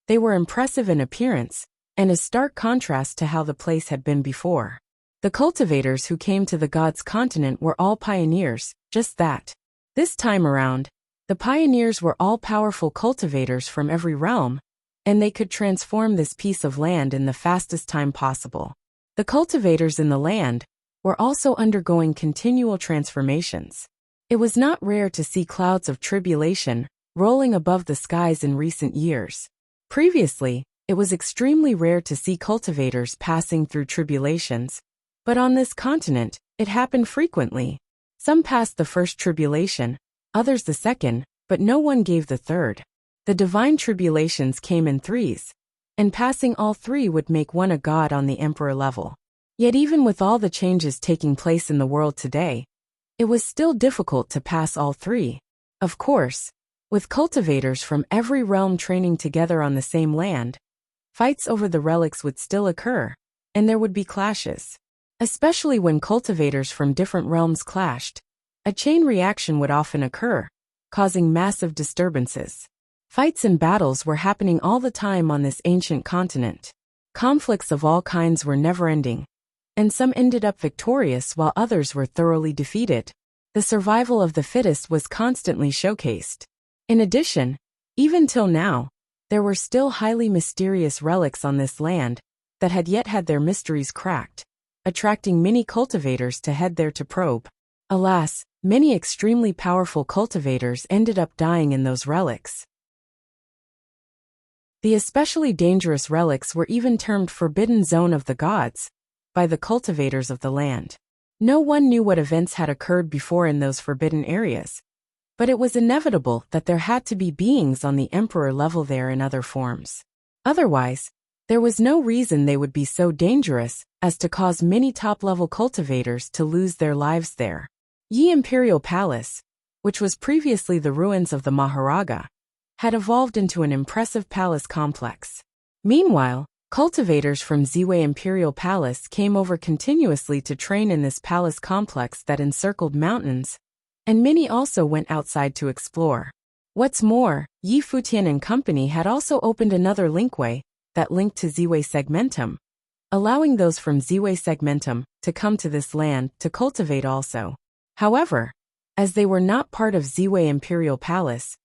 They were impressive in appearance, and a stark contrast to how the place had been before. The cultivators who came to the gods' continent were all pioneers, just that. This time around, the pioneers were all powerful cultivators from every realm, and they could transform this piece of land in the fastest time possible. The cultivators in the land were also undergoing continual transformations. It was not rare to see clouds of tribulation rolling above the skies in recent years. Previously, it was extremely rare to see cultivators passing through tribulations, but on this continent, it happened frequently. Some passed the first tribulation, others the second, but no one gave the third. The divine tribulations came in threes, and passing all 3 would make one a god on the emperor level. Yet even with all the changes taking place in the world today, it was still difficult to pass all 3. Of course, with cultivators from every realm training together on the same land, fights over the relics would still occur, and there would be clashes. Especially when cultivators from different realms clashed, a chain reaction would often occur, causing massive disturbances. Fights and battles were happening all the time on this ancient continent. Conflicts of all kinds were never-ending, and some ended up victorious while others were thoroughly defeated. The survival of the fittest was constantly showcased. In addition, even till now, there were still highly mysterious relics on this land that had yet had their mysteries cracked, attracting many cultivators to head there to probe. Alas, many extremely powerful cultivators ended up dying in those relics. The especially dangerous relics were even termed Forbidden Zone of the Gods by the cultivators of the land. No one knew what events had occurred before in those forbidden areas, but it was inevitable that there had to be beings on the emperor level there in other forms. Otherwise, there was no reason they would be so dangerous as to cause many top-level cultivators to lose their lives there. Yi Imperial Palace, which was previously the ruins of the Maharaja, had evolved into an impressive palace complex. Meanwhile, cultivators from Ziwei Imperial Palace came over continuously to train in this palace complex that encircled mountains, and many also went outside to explore. What's more, Yi Futian and company had also opened another linkway that linked to Ziwei Segmentum, allowing those from Ziwei Segmentum to come to this land to cultivate also. However, as they were not part of Ziwei Imperial Palace,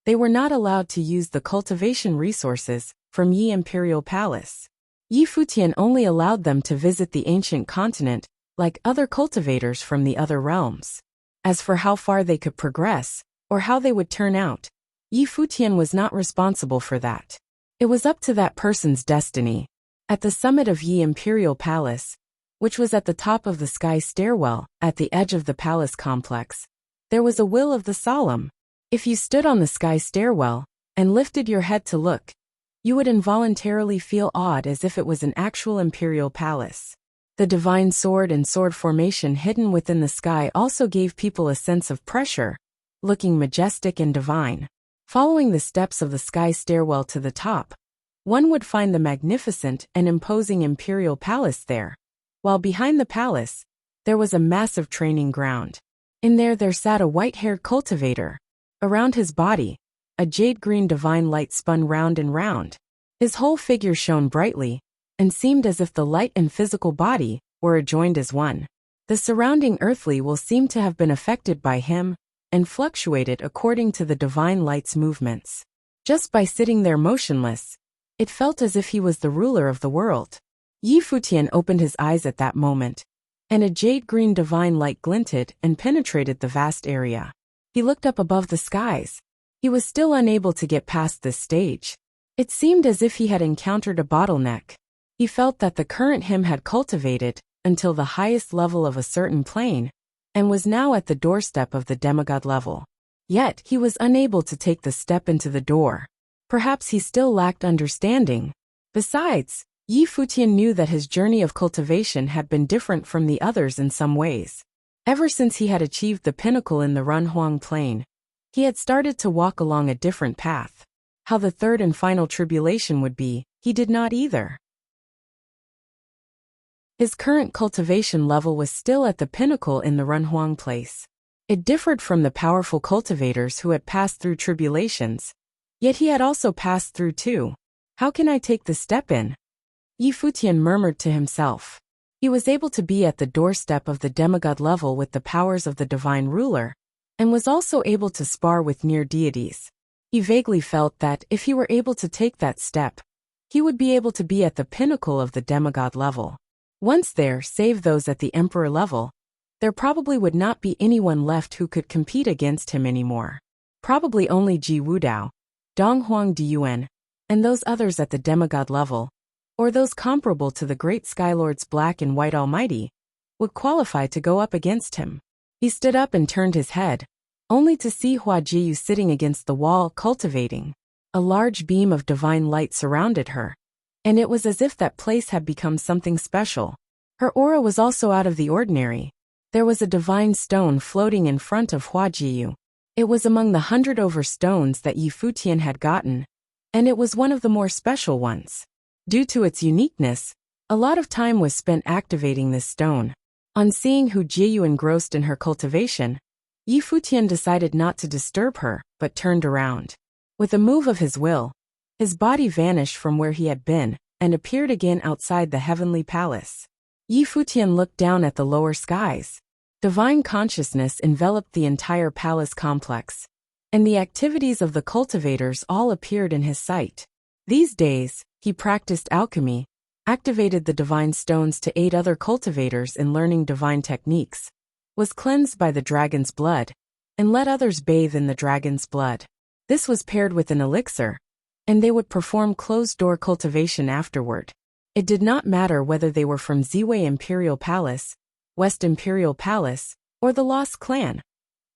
They were not allowed to use the cultivation resources from Yi Imperial Palace. Yi Futian only allowed them to visit the ancient continent, like other cultivators from the other realms. As for how far they could progress, or how they would turn out, Yi Futian was not responsible for that. It was up to that person's destiny. At the summit of Yi Imperial Palace, which was at the top of the sky stairwell, at the edge of the palace complex, there was a will of the solemn. If you stood on the sky stairwell and lifted your head to look, you would involuntarily feel awed as if it was an actual imperial palace. The divine sword and sword formation hidden within the sky also gave people a sense of pressure, looking majestic and divine. Following the steps of the sky stairwell to the top, one would find the magnificent and imposing imperial palace there, while behind the palace, there was a massive training ground. In there sat a white-haired cultivator. Around his body, a jade-green divine light spun round and round. His whole figure shone brightly, and seemed as if the light and physical body were adjoined as one. The surrounding earthly will seemed to have been affected by him, and fluctuated according to the divine light's movements. Just by sitting there motionless, it felt as if he was the ruler of the world. Yi Futian opened his eyes at that moment, and a jade-green divine light glinted and penetrated the vast area. He looked up above the skies. He was still unable to get past this stage. It seemed as if he had encountered a bottleneck. He felt that the current him had cultivated until the highest level of a certain plane, and was now at the doorstep of the demigod level. Yet he was unable to take the step into the door. Perhaps he still lacked understanding. Besides, Yi Futian knew that his journey of cultivation had been different from the others in some ways. Ever since he had achieved the pinnacle in the Runhuang Plain, he had started to walk along a different path. How the third and final tribulation would be, he did not either. His current cultivation level was still at the pinnacle in the Runhuang place. It differed from the powerful cultivators who had passed through tribulations, yet he had also passed through too. How can I take the step in? Yi Futian murmured to himself. He was able to be at the doorstep of the demigod level with the powers of the divine ruler, and was also able to spar with near deities. He vaguely felt that if he were able to take that step, he would be able to be at the pinnacle of the demigod level. Once there, save those at the emperor level, there probably would not be anyone left who could compete against him anymore. Probably only Ji Wudao, Donghuang Diyuan, and those others at the demigod level, or those comparable to the great Skylords Black and White Almighty, would qualify to go up against him. He stood up and turned his head, only to see Hua Jiyu sitting against the wall cultivating. A large beam of divine light surrounded her, and it was as if that place had become something special. Her aura was also out of the ordinary. There was a divine stone floating in front of Hua Jiyu. It was among the 100 over stones that Yi Futian had gotten, and it was one of the more special ones. Due to its uniqueness, a lot of time was spent activating this stone. On seeing Hu Jiyu engrossed in her cultivation, Yi Futian decided not to disturb her, but turned around. With a move of his will, his body vanished from where he had been, and appeared again outside the heavenly palace. Yi Futian looked down at the lower skies. Divine consciousness enveloped the entire palace complex, and the activities of the cultivators all appeared in his sight. These days, he practiced alchemy, activated the divine stones to aid other cultivators in learning divine techniques, was cleansed by the dragon's blood, and let others bathe in the dragon's blood. This was paired with an elixir, and they would perform closed-door cultivation afterward. It did not matter whether they were from Ziwei Imperial Palace, West Imperial Palace, or the Lost Clan.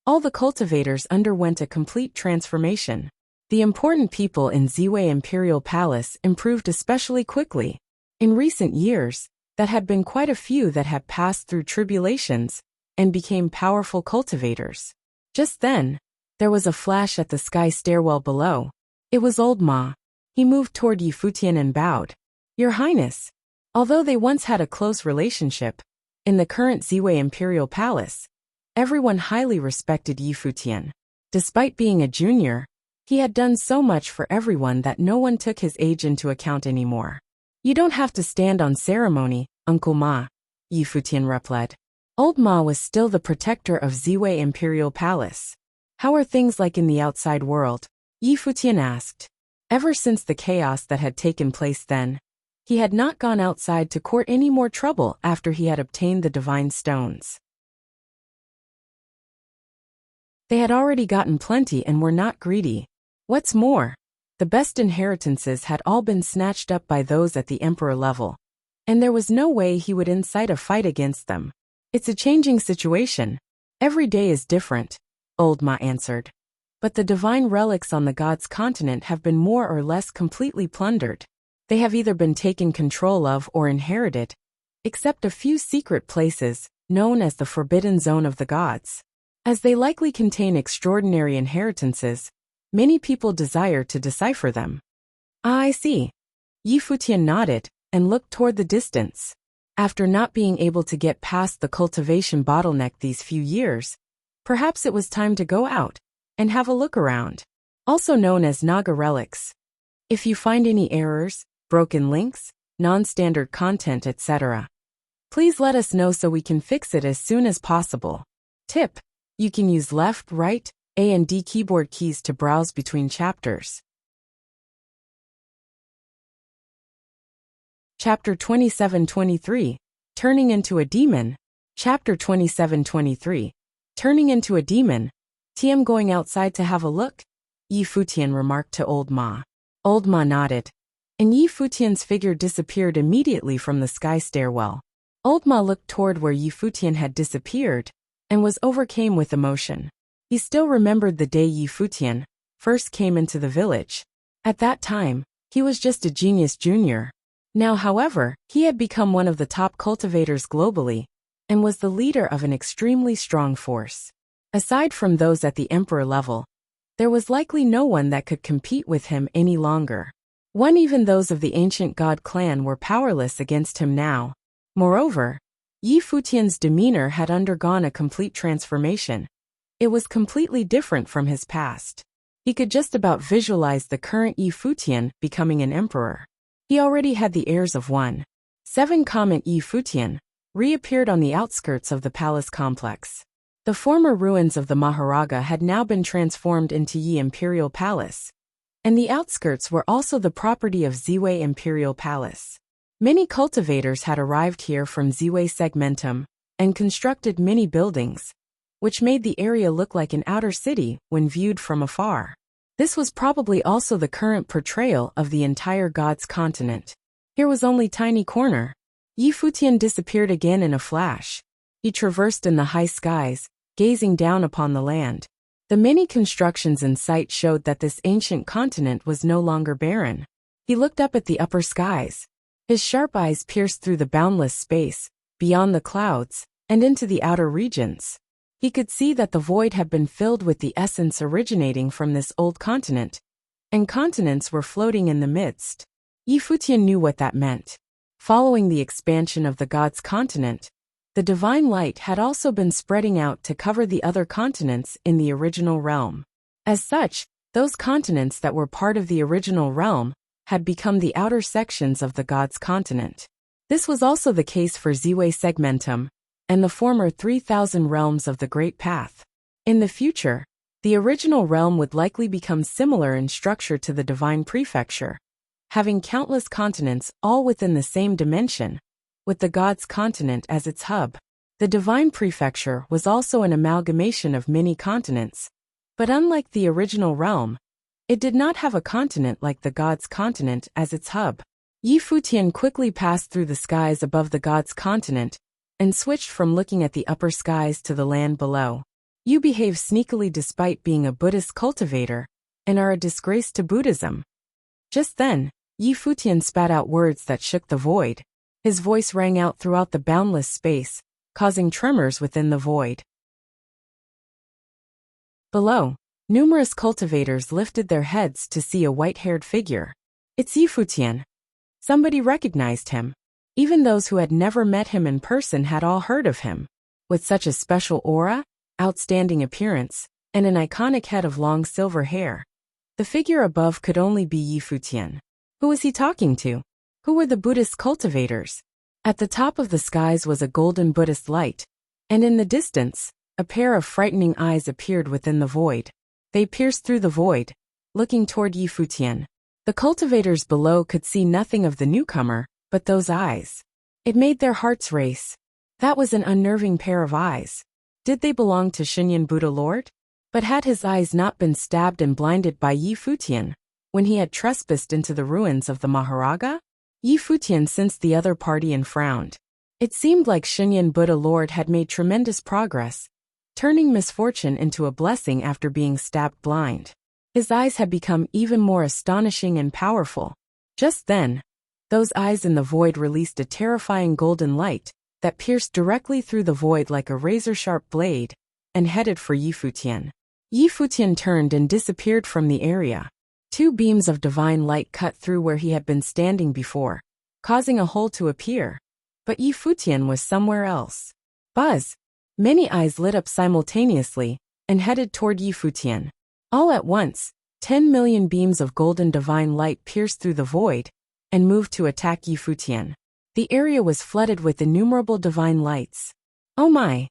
All the cultivators underwent a complete transformation. The important people in Ziwei Imperial Palace improved especially quickly. In recent years, that had been quite a few that had passed through tribulations and became powerful cultivators. Just then, there was a flash at the sky stairwell below. It was old Ma. He moved toward Yi Futian and bowed. Your Highness. Although they once had a close relationship, in the current Ziwei Imperial Palace, everyone highly respected Yi Futian. Despite being a junior, he had done so much for everyone that no one took his age into account anymore. You don't have to stand on ceremony, Uncle Ma, Yi Futian replied. Old Ma was still the protector of Ziwei Imperial Palace. How are things like in the outside world? Yi Futian asked. Ever since the chaos that had taken place then, he had not gone outside to court any more trouble after he had obtained the divine stones. They had already gotten plenty and were not greedy. What's more, the best inheritances had all been snatched up by those at the emperor level, and there was no way he would incite a fight against them. It's a changing situation. Every day is different, Old Ma answered. But the divine relics on the gods' continent have been more or less completely plundered. They have either been taken control of or inherited, except a few secret places, known as the Forbidden Zone of the Gods. As they likely contain extraordinary inheritances, many people desire to decipher them. Ah, I see. Yi Futian nodded and looked toward the distance. After not being able to get past the cultivation bottleneck these few years, perhaps it was time to go out and have a look around. Also known as Naga relics. If you find any errors, broken links, non-standard content, etc., please let us know so we can fix it as soon as possible. Tip: you can use left, right, A and D keyboard keys to browse between chapters. Chapter 27-23, Turning into a Demon. Chapter 27-23, Turning into a Demon. TM going outside to have a look? Yi Futian remarked to Old Ma. Old Ma nodded, and Yi Futian's figure disappeared immediately from the sky stairwell. Old Ma looked toward where Yi Futian had disappeared and was overcome with emotion. He still remembered the day Yi Futian first came into the village. At that time, he was just a genius junior. Now, however, he had become one of the top cultivators globally and was the leader of an extremely strong force. Aside from those at the emperor level, there was likely no one that could compete with him any longer. Even those of the ancient god clan were powerless against him now. Moreover, Yi Futian's demeanor had undergone a complete transformation. It was completely different from his past. He could just about visualize the current Yi Futian becoming an emperor. He already had the airs of one. 7 Yi Futian reappeared on the outskirts of the palace complex. The former ruins of the Maharaga had now been transformed into Yi Imperial Palace, and the outskirts were also the property of Ziwei Imperial Palace. Many cultivators had arrived here from Ziwei Segmentum and constructed many buildings, which made the area look like an outer city when viewed from afar. This was probably also the current portrayal of the entire God's continent. Here was only tiny corner. Yi Futian disappeared again in a flash. He traversed in the high skies, gazing down upon the land. The many constructions in sight showed that this ancient continent was no longer barren. He looked up at the upper skies. His sharp eyes pierced through the boundless space, beyond the clouds, and into the outer regions. He could see that the void had been filled with the essence originating from this old continent, and continents were floating in the midst. Yi Futian knew what that meant. Following the expansion of the God's continent, the divine light had also been spreading out to cover the other continents in the original realm. As such, those continents that were part of the original realm had become the outer sections of the God's continent. This was also the case for Ziwei Segmentum and the former 3,000 realms of the Great Path. In the future, the original realm would likely become similar in structure to the divine prefecture, having countless continents all within the same dimension, with the God's continent as its hub. The divine prefecture was also an amalgamation of many continents, but unlike the original realm, it did not have a continent like the God's continent as its hub. Yi Futian quickly passed through the skies above the God's continent and switched from looking at the upper skies to the land below. You behave sneakily despite being a Buddhist cultivator and are a disgrace to Buddhism. Just then, Yi Futian spat out words that shook the void. His voice rang out throughout the boundless space, causing tremors within the void. Below, numerous cultivators lifted their heads to see a white-haired figure. It's Yi Futian. Somebody recognized him. Even those who had never met him in person had all heard of him. With such a special aura, outstanding appearance, and an iconic head of long silver hair, the figure above could only be Yi Futian. Who was he talking to? Who were the Buddhist cultivators? At the top of the skies was a golden Buddhist light, and in the distance, a pair of frightening eyes appeared within the void. They pierced through the void, looking toward Yi Futian. The cultivators below could see nothing of the newcomer, but those eyes. It made their hearts race. That was an unnerving pair of eyes. Did they belong to Xinyan Buddha Lord? But had his eyes not been stabbed and blinded by Yi Futian when he had trespassed into the ruins of the Maharaja? Yi Futian sensed the other party and frowned. It seemed like Xinyan Buddha Lord had made tremendous progress, turning misfortune into a blessing after being stabbed blind. His eyes had become even more astonishing and powerful. Just then, those eyes in the void released a terrifying golden light that pierced directly through the void like a razor-sharp blade and headed for Yi Futian. Yi Futian turned and disappeared from the area. Two beams of divine light cut through where he had been standing before, causing a hole to appear. But Yi Futian was somewhere else. Buzz! Many eyes lit up simultaneously and headed toward Yi Futian. All at once, 10 million beams of golden divine light pierced through the void and moved to attack Yi Futian. The area was flooded with innumerable divine lights. Oh my!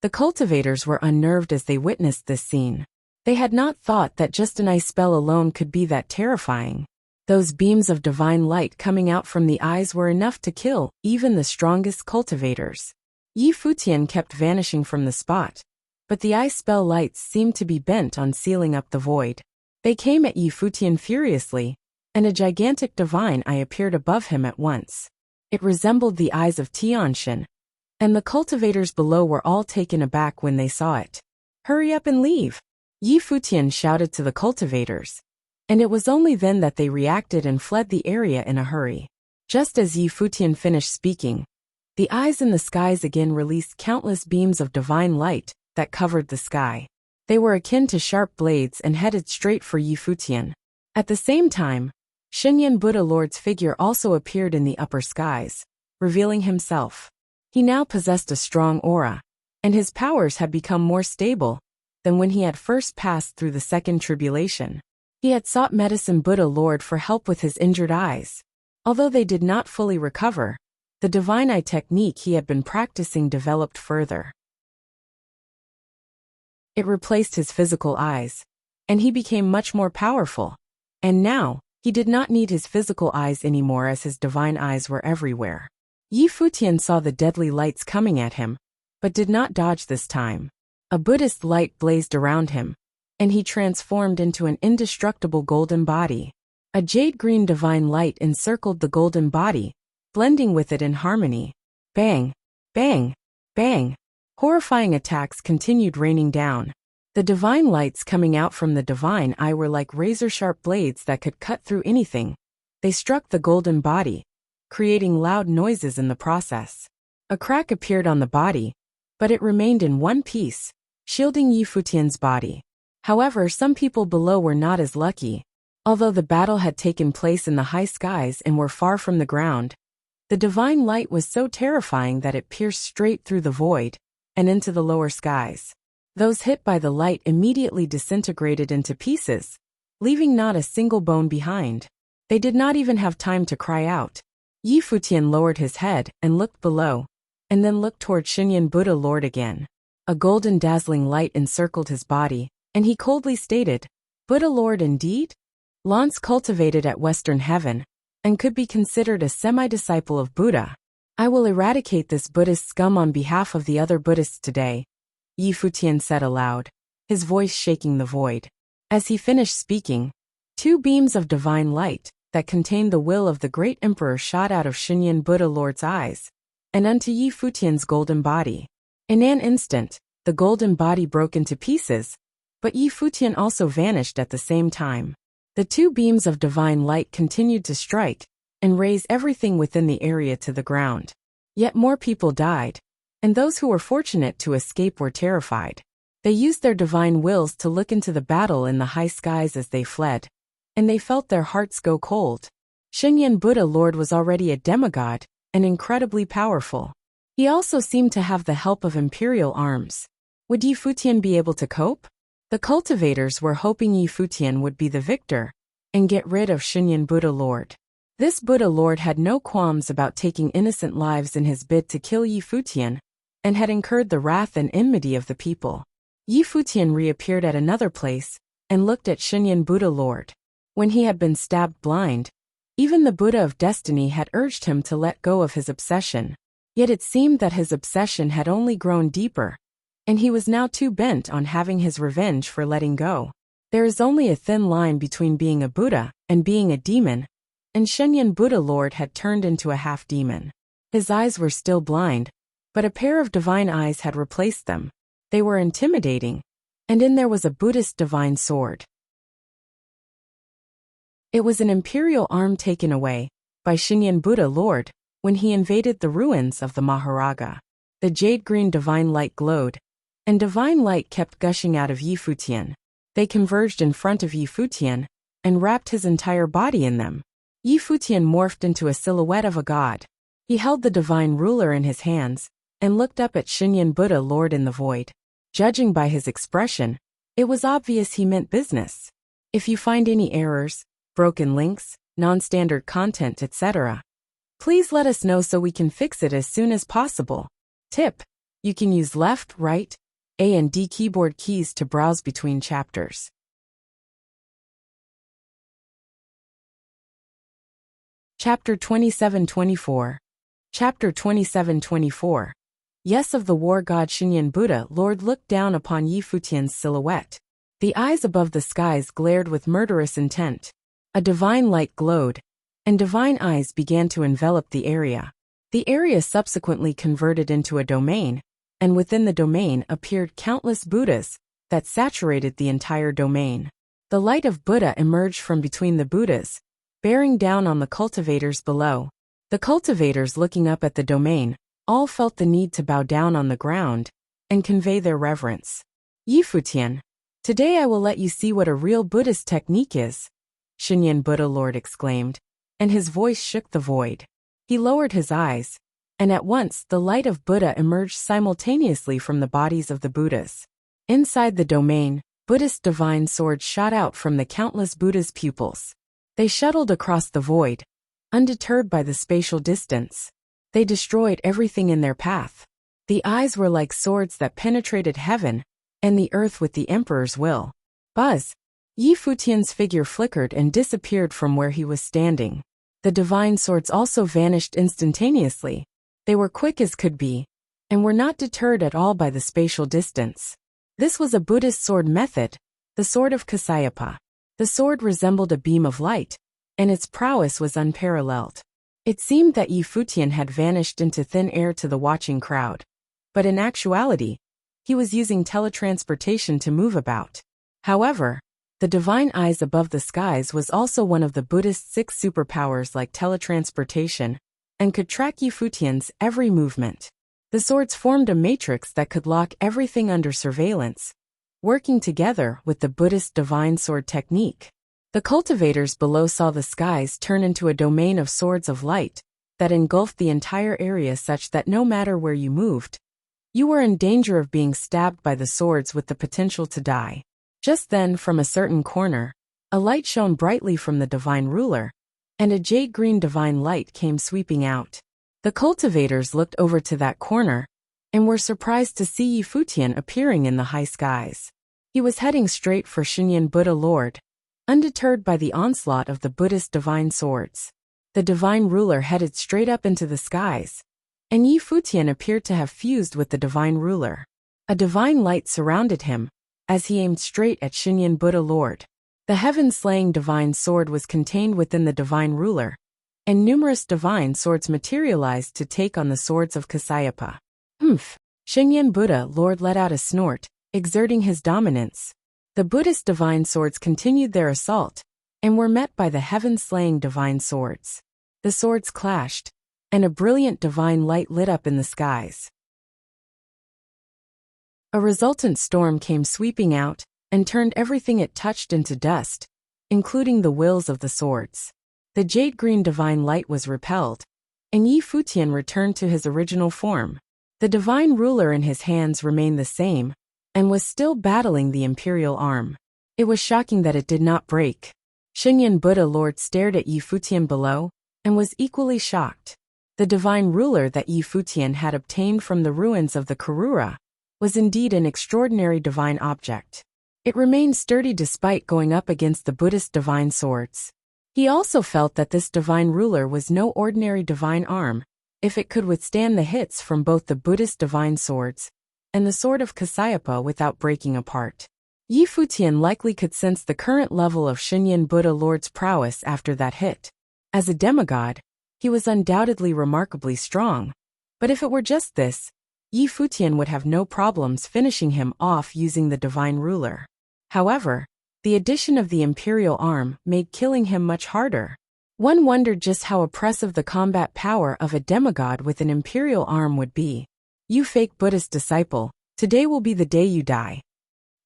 The cultivators were unnerved as they witnessed this scene. They had not thought that just an ice spell alone could be that terrifying. Those beams of divine light coming out from the eyes were enough to kill even the strongest cultivators. Yi Futian kept vanishing from the spot, but the ice spell lights seemed to be bent on sealing up the void. They came at Yi Futian furiously, and a gigantic divine eye appeared above him at once. It resembled the eyes of Tianxin, and the cultivators below were all taken aback when they saw it. Hurry up and leave! Yi Futian shouted to the cultivators, and it was only then that they reacted and fled the area in a hurry. Just as Yi Futian finished speaking, the eyes in the skies again released countless beams of divine light that covered the sky. They were akin to sharp blades and headed straight for Yi Futian. At the same time, Xinyan Buddha Lord's figure also appeared in the upper skies, revealing himself. He now possessed a strong aura, and his powers had become more stable than when he had first passed through the second tribulation. He had sought Medicine Buddha Lord for help with his injured eyes. Although they did not fully recover, the divine eye technique he had been practicing developed further. It replaced his physical eyes, and he became much more powerful. And now, he did not need his physical eyes anymore as his divine eyes were everywhere. Yi Futian saw the deadly lights coming at him, but did not dodge this time. A Buddhist light blazed around him, and he transformed into an indestructible golden body. A jade-green divine light encircled the golden body, blending with it in harmony. Bang! Bang! Bang! Horrifying attacks continued raining down. The divine lights coming out from the divine eye were like razor-sharp blades that could cut through anything. They struck the golden body, creating loud noises in the process. A crack appeared on the body, but it remained in one piece, shielding Yi Futian's body. However, some people below were not as lucky. Although the battle had taken place in the high skies and were far from the ground, the divine light was so terrifying that it pierced straight through the void and into the lower skies. Those hit by the light immediately disintegrated into pieces, leaving not a single bone behind. They did not even have time to cry out. Yi Futian lowered his head and looked below, and then looked toward Xinyan Buddha Lord again. A golden dazzling light encircled his body, and he coldly stated, "Buddha Lord indeed? Lance cultivated at Western Heaven, and could be considered a semi-disciple of Buddha. I will eradicate this Buddhist scum on behalf of the other Buddhists today," Yi Futian said aloud, his voice shaking the void. As he finished speaking, two beams of divine light that contained the will of the great emperor shot out of Xinyan Buddha Lord's eyes and unto Yi Futian's golden body. In an instant, the golden body broke into pieces, but Yi Futian also vanished at the same time. The two beams of divine light continued to strike and raise everything within the area to the ground. Yet more people died, and those who were fortunate to escape were terrified. They used their divine wills to look into the battle in the high skies as they fled, and they felt their hearts go cold. Xinyan Buddha Lord was already a demigod and incredibly powerful. He also seemed to have the help of imperial arms. Would Yi Futian be able to cope? The cultivators were hoping Yi Futian would be the victor and get rid of Xinyan Buddha Lord. This Buddha Lord had no qualms about taking innocent lives in his bid to kill Yi Futian, and had incurred the wrath and enmity of the people. Yi Futian reappeared at another place, and looked at Shinyan Buddha Lord. When he had been stabbed blind, even the Buddha of Destiny had urged him to let go of his obsession. Yet it seemed that his obsession had only grown deeper, and he was now too bent on having his revenge for letting go. There is only a thin line between being a Buddha and being a demon, and Shinyan Buddha Lord had turned into a half-demon. His eyes were still blind, but a pair of divine eyes had replaced them. They were intimidating, and in there was a Buddhist divine sword. It was an imperial arm taken away by Shinyan Buddha Lord when he invaded the ruins of the Maharaga. The jade-green divine light glowed, and divine light kept gushing out of Yi Futian. They converged in front of Yi Futian and wrapped his entire body in them. Yi Futian morphed into a silhouette of a god. He held the divine ruler in his hands and looked up at Shinyan Buddha Lord in the void. Judging by his expression, it was obvious he meant business. If you find any errors, broken links, non-standard content, etc., please let us know so we can fix it as soon as possible. Tip: you can use left, right, A and D keyboard keys to browse between chapters. Chapter 27-24. Chapter 27-24. Yes, of the war god Shinyan Buddha Lord looked down upon Yi Futian's silhouette. The eyes above the skies glared with murderous intent. A divine light glowed, and divine eyes began to envelop the area. The area subsequently converted into a domain, and within the domain appeared countless Buddhas that saturated the entire domain. The light of Buddha emerged from between the Buddhas, bearing down on the cultivators below. The cultivators looking up at the domain all felt the need to bow down on the ground and convey their reverence. Yi Futian, today I will let you see what a real Buddhist technique is, Shinyan Buddha Lord exclaimed, and his voice shook the void. He lowered his eyes, and at once the light of Buddha emerged simultaneously from the bodies of the Buddhas. Inside the domain, Buddhist divine swords shot out from the countless Buddha's pupils. They shuttled across the void, undeterred by the spatial distance. They destroyed everything in their path. The eyes were like swords that penetrated heaven and the earth with the emperor's will. Buzz! Yi Futian's figure flickered and disappeared from where he was standing. The divine swords also vanished instantaneously. They were quick as could be, and were not deterred at all by the spatial distance. This was a Buddhist sword method, the sword of Kasayapa. The sword resembled a beam of light, and its prowess was unparalleled. It seemed that Yi Futian had vanished into thin air to the watching crowd, but in actuality, he was using teletransportation to move about. However, the divine eyes above the skies was also one of the Buddhist 6 superpowers like teletransportation, and could track Yi Futian's every movement. The swords formed a matrix that could lock everything under surveillance, working together with the Buddhist divine sword technique. The cultivators below saw the skies turn into a domain of swords of light that engulfed the entire area such that no matter where you moved, you were in danger of being stabbed by the swords with the potential to die. Just then, from a certain corner, a light shone brightly from the divine ruler, and a jade-green divine light came sweeping out. The cultivators looked over to that corner, and were surprised to see Yi Futian appearing in the high skies. He was heading straight for Shinyan Buddha Lord, undeterred by the onslaught of the Buddhist divine swords. The divine ruler headed straight up into the skies, and Yi Futian appeared to have fused with the divine ruler. A divine light surrounded him, as he aimed straight at Shinyan Buddha Lord. The heaven-slaying divine sword was contained within the divine ruler, and numerous divine swords materialized to take on the swords of Kasayapa. Humph! Shinyan Buddha Lord let out a snort, exerting his dominance. The Buddhist divine swords continued their assault, and were met by the heaven-slaying divine swords. The swords clashed, and a brilliant divine light lit up in the skies. A resultant storm came sweeping out, and turned everything it touched into dust, including the wills of the swords. The jade-green divine light was repelled, and Yi Futian returned to his original form. The divine ruler in his hands remained the same, and was still battling the imperial arm. It was shocking that it did not break. Shinyan Buddha Lord stared at Yi Futian below, and was equally shocked. The divine ruler that Yi Futian had obtained from the ruins of the Karura was indeed an extraordinary divine object. It remained sturdy despite going up against the Buddhist divine swords. He also felt that this divine ruler was no ordinary divine arm, if it could withstand the hits from both the Buddhist divine swords and the sword of Kasayapa without breaking apart. Yi Futian likely could sense the current level of Shinyan Buddha Lord's prowess after that hit. As a demigod, he was undoubtedly remarkably strong, but if it were just this, Yi Futian would have no problems finishing him off using the divine ruler. However, the addition of the imperial arm made killing him much harder. One wondered just how oppressive the combat power of a demigod with an imperial arm would be. You fake Buddhist disciple, today will be the day you die.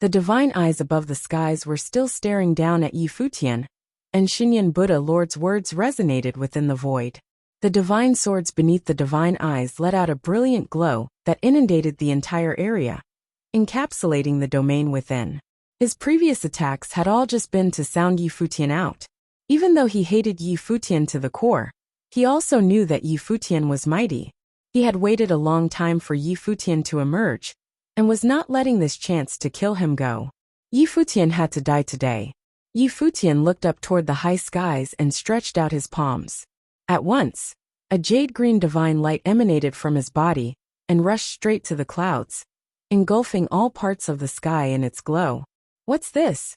The divine eyes above the skies were still staring down at Yi Futian, and Shinyan Buddha Lord's words resonated within the void. The divine swords beneath the divine eyes let out a brilliant glow that inundated the entire area, encapsulating the domain within. His previous attacks had all just been to sound Yi Futian out. Even though he hated Yi Futian to the core, he also knew that Yi Futian was mighty. He had waited a long time for Yi Futian to emerge, and was not letting this chance to kill him go. Yi Futian had to die today. Yi Futian looked up toward the high skies and stretched out his palms. At once, a jade-green divine light emanated from his body and rushed straight to the clouds, engulfing all parts of the sky in its glow. What's this?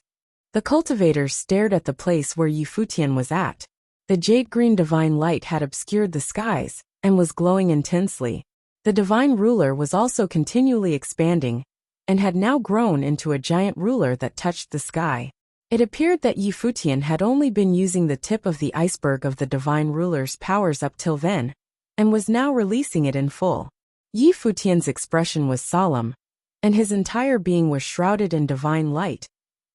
The cultivators stared at the place where Yi Futian was at. The jade-green divine light had obscured the skies and was glowing intensely. The divine ruler was also continually expanding, and had now grown into a giant ruler that touched the sky. It appeared that Yi Futian had only been using the tip of the iceberg of the divine ruler's powers up till then, and was now releasing it in full. Yi Futian's expression was solemn, and his entire being was shrouded in divine light,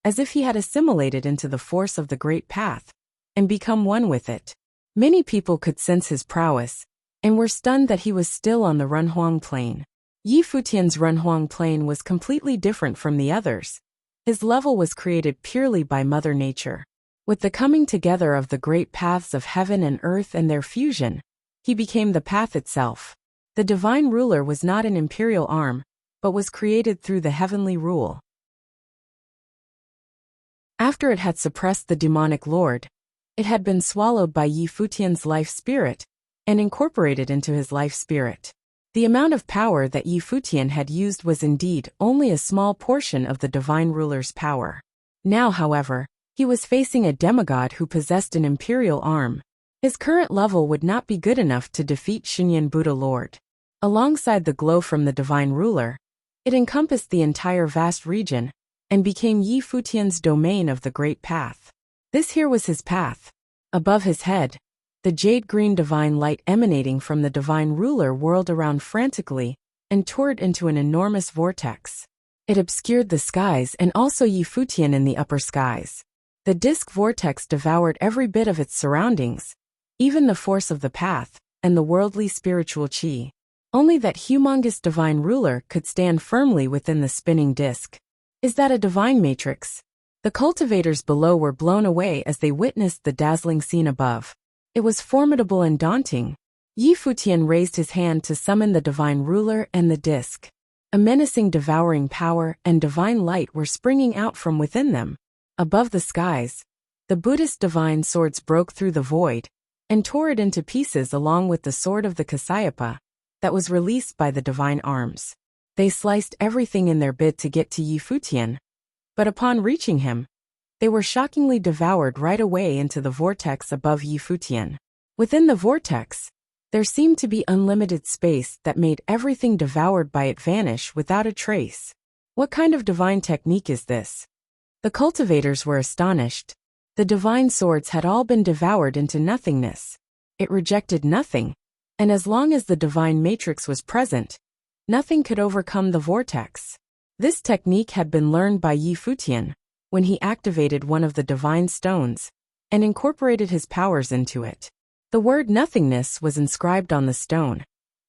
as if he had assimilated into the force of the great path, and become one with it. Many people could sense his prowess, and were stunned that he was still on the Runhuang Plain. Yi Futian's Runhuang Plain was completely different from the others. His level was created purely by Mother Nature. With the coming together of the great paths of heaven and earth and their fusion, he became the path itself. The divine ruler was not an imperial arm, but was created through the heavenly rule. After it had suppressed the demonic lord, it had been swallowed by Yi Futian's life spirit, and incorporated into his life spirit. The amount of power that Yi Futian had used was indeed only a small portion of the divine ruler's power. Now, however, he was facing a demigod who possessed an imperial arm. His current level would not be good enough to defeat Shinyan Buddha Lord. Alongside the glow from the divine ruler, it encompassed the entire vast region, and became Yi Futian's domain of the great path. This here was his path. Above his head, the jade-green divine light emanating from the divine ruler whirled around frantically and toured into an enormous vortex. It obscured the skies and also Yi Futian in the upper skies. The disk vortex devoured every bit of its surroundings, even the force of the path and the worldly spiritual chi. Only that humongous divine ruler could stand firmly within the spinning disk. Is that a divine matrix? The cultivators below were blown away as they witnessed the dazzling scene above. It was formidable and daunting. Yi Futian raised his hand to summon the divine ruler and the disk. A menacing devouring power and divine light were springing out from within them. Above the skies, the Buddhist divine swords broke through the void, and tore it into pieces along with the sword of the Kasayapa that was released by the divine arms. They sliced everything in their bid to get to Yi Futian, but upon reaching him, they were shockingly devoured right away into the vortex above Yi Futian. Within the vortex, there seemed to be unlimited space that made everything devoured by it vanish without a trace. What kind of divine technique is this? The cultivators were astonished. The divine swords had all been devoured into nothingness. It rejected nothing, and as long as the divine matrix was present, nothing could overcome the vortex. This technique had been learned by Yi Futian when he activated one of the divine stones and incorporated his powers into it. The word nothingness was inscribed on the stone,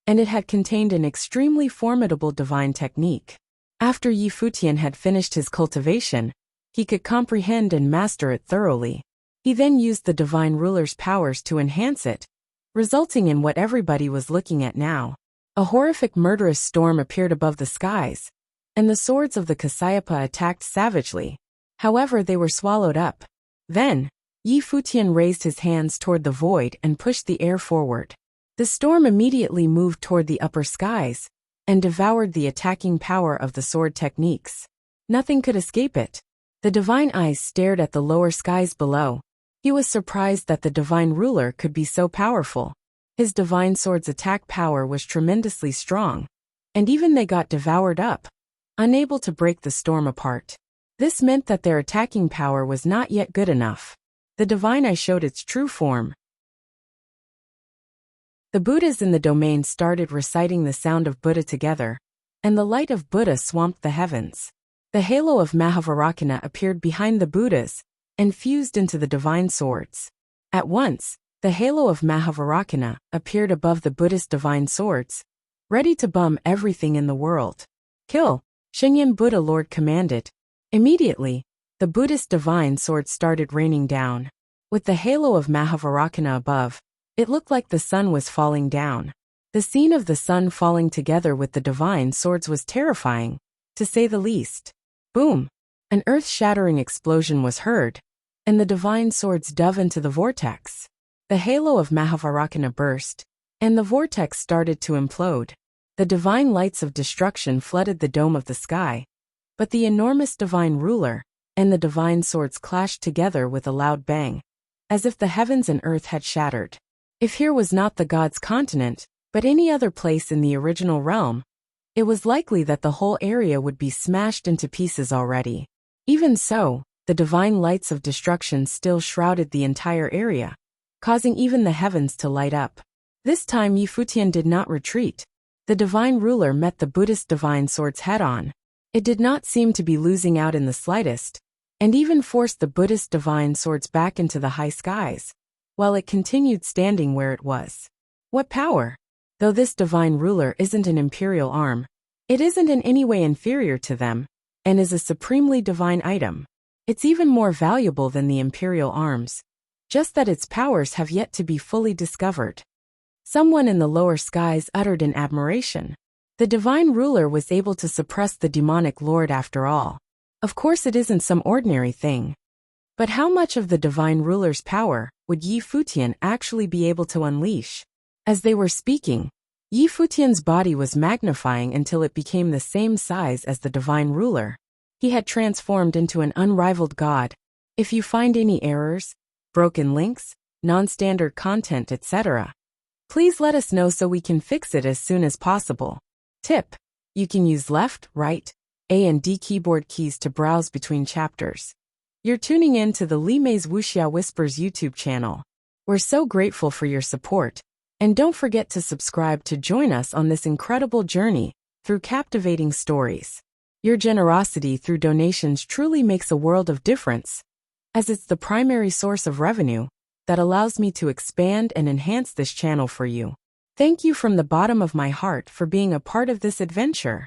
and it had contained an extremely formidable divine technique. After Yi Futian had finished his cultivation, he could comprehend and master it thoroughly. He then used the divine ruler's powers to enhance it, resulting in what everybody was looking at now. A horrific murderous storm appeared above the skies, and the swords of the Kasyapa attacked savagely. However, they were swallowed up. Then, Yi Futian raised his hands toward the void and pushed the air forward. The storm immediately moved toward the upper skies and devoured the attacking power of the sword techniques. Nothing could escape it. The divine eyes stared at the lower skies below. He was surprised that the divine ruler could be so powerful. His divine sword's attack power was tremendously strong, and even they got devoured up, unable to break the storm apart. This meant that their attacking power was not yet good enough. The divine eye showed its true form. The Buddhas in the domain started reciting the sound of Buddha together, and the light of Buddha swamped the heavens. The halo of Mahavarakana appeared behind the Buddhas and fused into the divine swords. At once, the halo of Mahavarakana appeared above the Buddhist divine swords, ready to bomb everything in the world. Kill, Shenyan Buddha Lord commanded. Immediately, the Buddhist divine swords started raining down. With the halo of Mahavarakana above, it looked like the sun was falling down. The scene of the sun falling together with the divine swords was terrifying, to say the least. Boom! An earth-shattering explosion was heard, and the divine swords dove into the vortex. The halo of Mahavarakana burst, and the vortex started to implode. The divine lights of destruction flooded the dome of the sky, but the enormous divine ruler and the divine swords clashed together with a loud bang, as if the heavens and earth had shattered. If here was not the gods' continent, but any other place in the original realm, it was likely that the whole area would be smashed into pieces already. Even so, the divine lights of destruction still shrouded the entire area, causing even the heavens to light up. This time Yi Futian did not retreat. The divine ruler met the Buddhist divine swords head-on. It did not seem to be losing out in the slightest, and even forced the Buddhist divine swords back into the high skies, while it continued standing where it was. What power! Though this divine ruler isn't an imperial arm, it isn't in any way inferior to them, and is a supremely divine item. It's even more valuable than the imperial arms, just that its powers have yet to be fully discovered. Someone in the lower skies uttered in admiration. The divine ruler was able to suppress the demonic lord after all. Of course it isn't some ordinary thing. But how much of the divine ruler's power would Yi Futian actually be able to unleash? As they were speaking, Yi Futian's body was magnifying until it became the same size as the divine ruler. He had transformed into an unrivaled god. If you find any errors, broken links, non-standard content, etc., please let us know so we can fix it as soon as possible. Tip: you can use left, right, A and D keyboard keys to browse between chapters. You're tuning in to the Li Mei's Wuxia Whispers YouTube channel. We're so grateful for your support, and don't forget to subscribe to join us on this incredible journey through captivating stories. Your generosity through donations truly makes a world of difference, as it's the primary source of revenue that allows me to expand and enhance this channel for you. Thank you from the bottom of my heart for being a part of this adventure.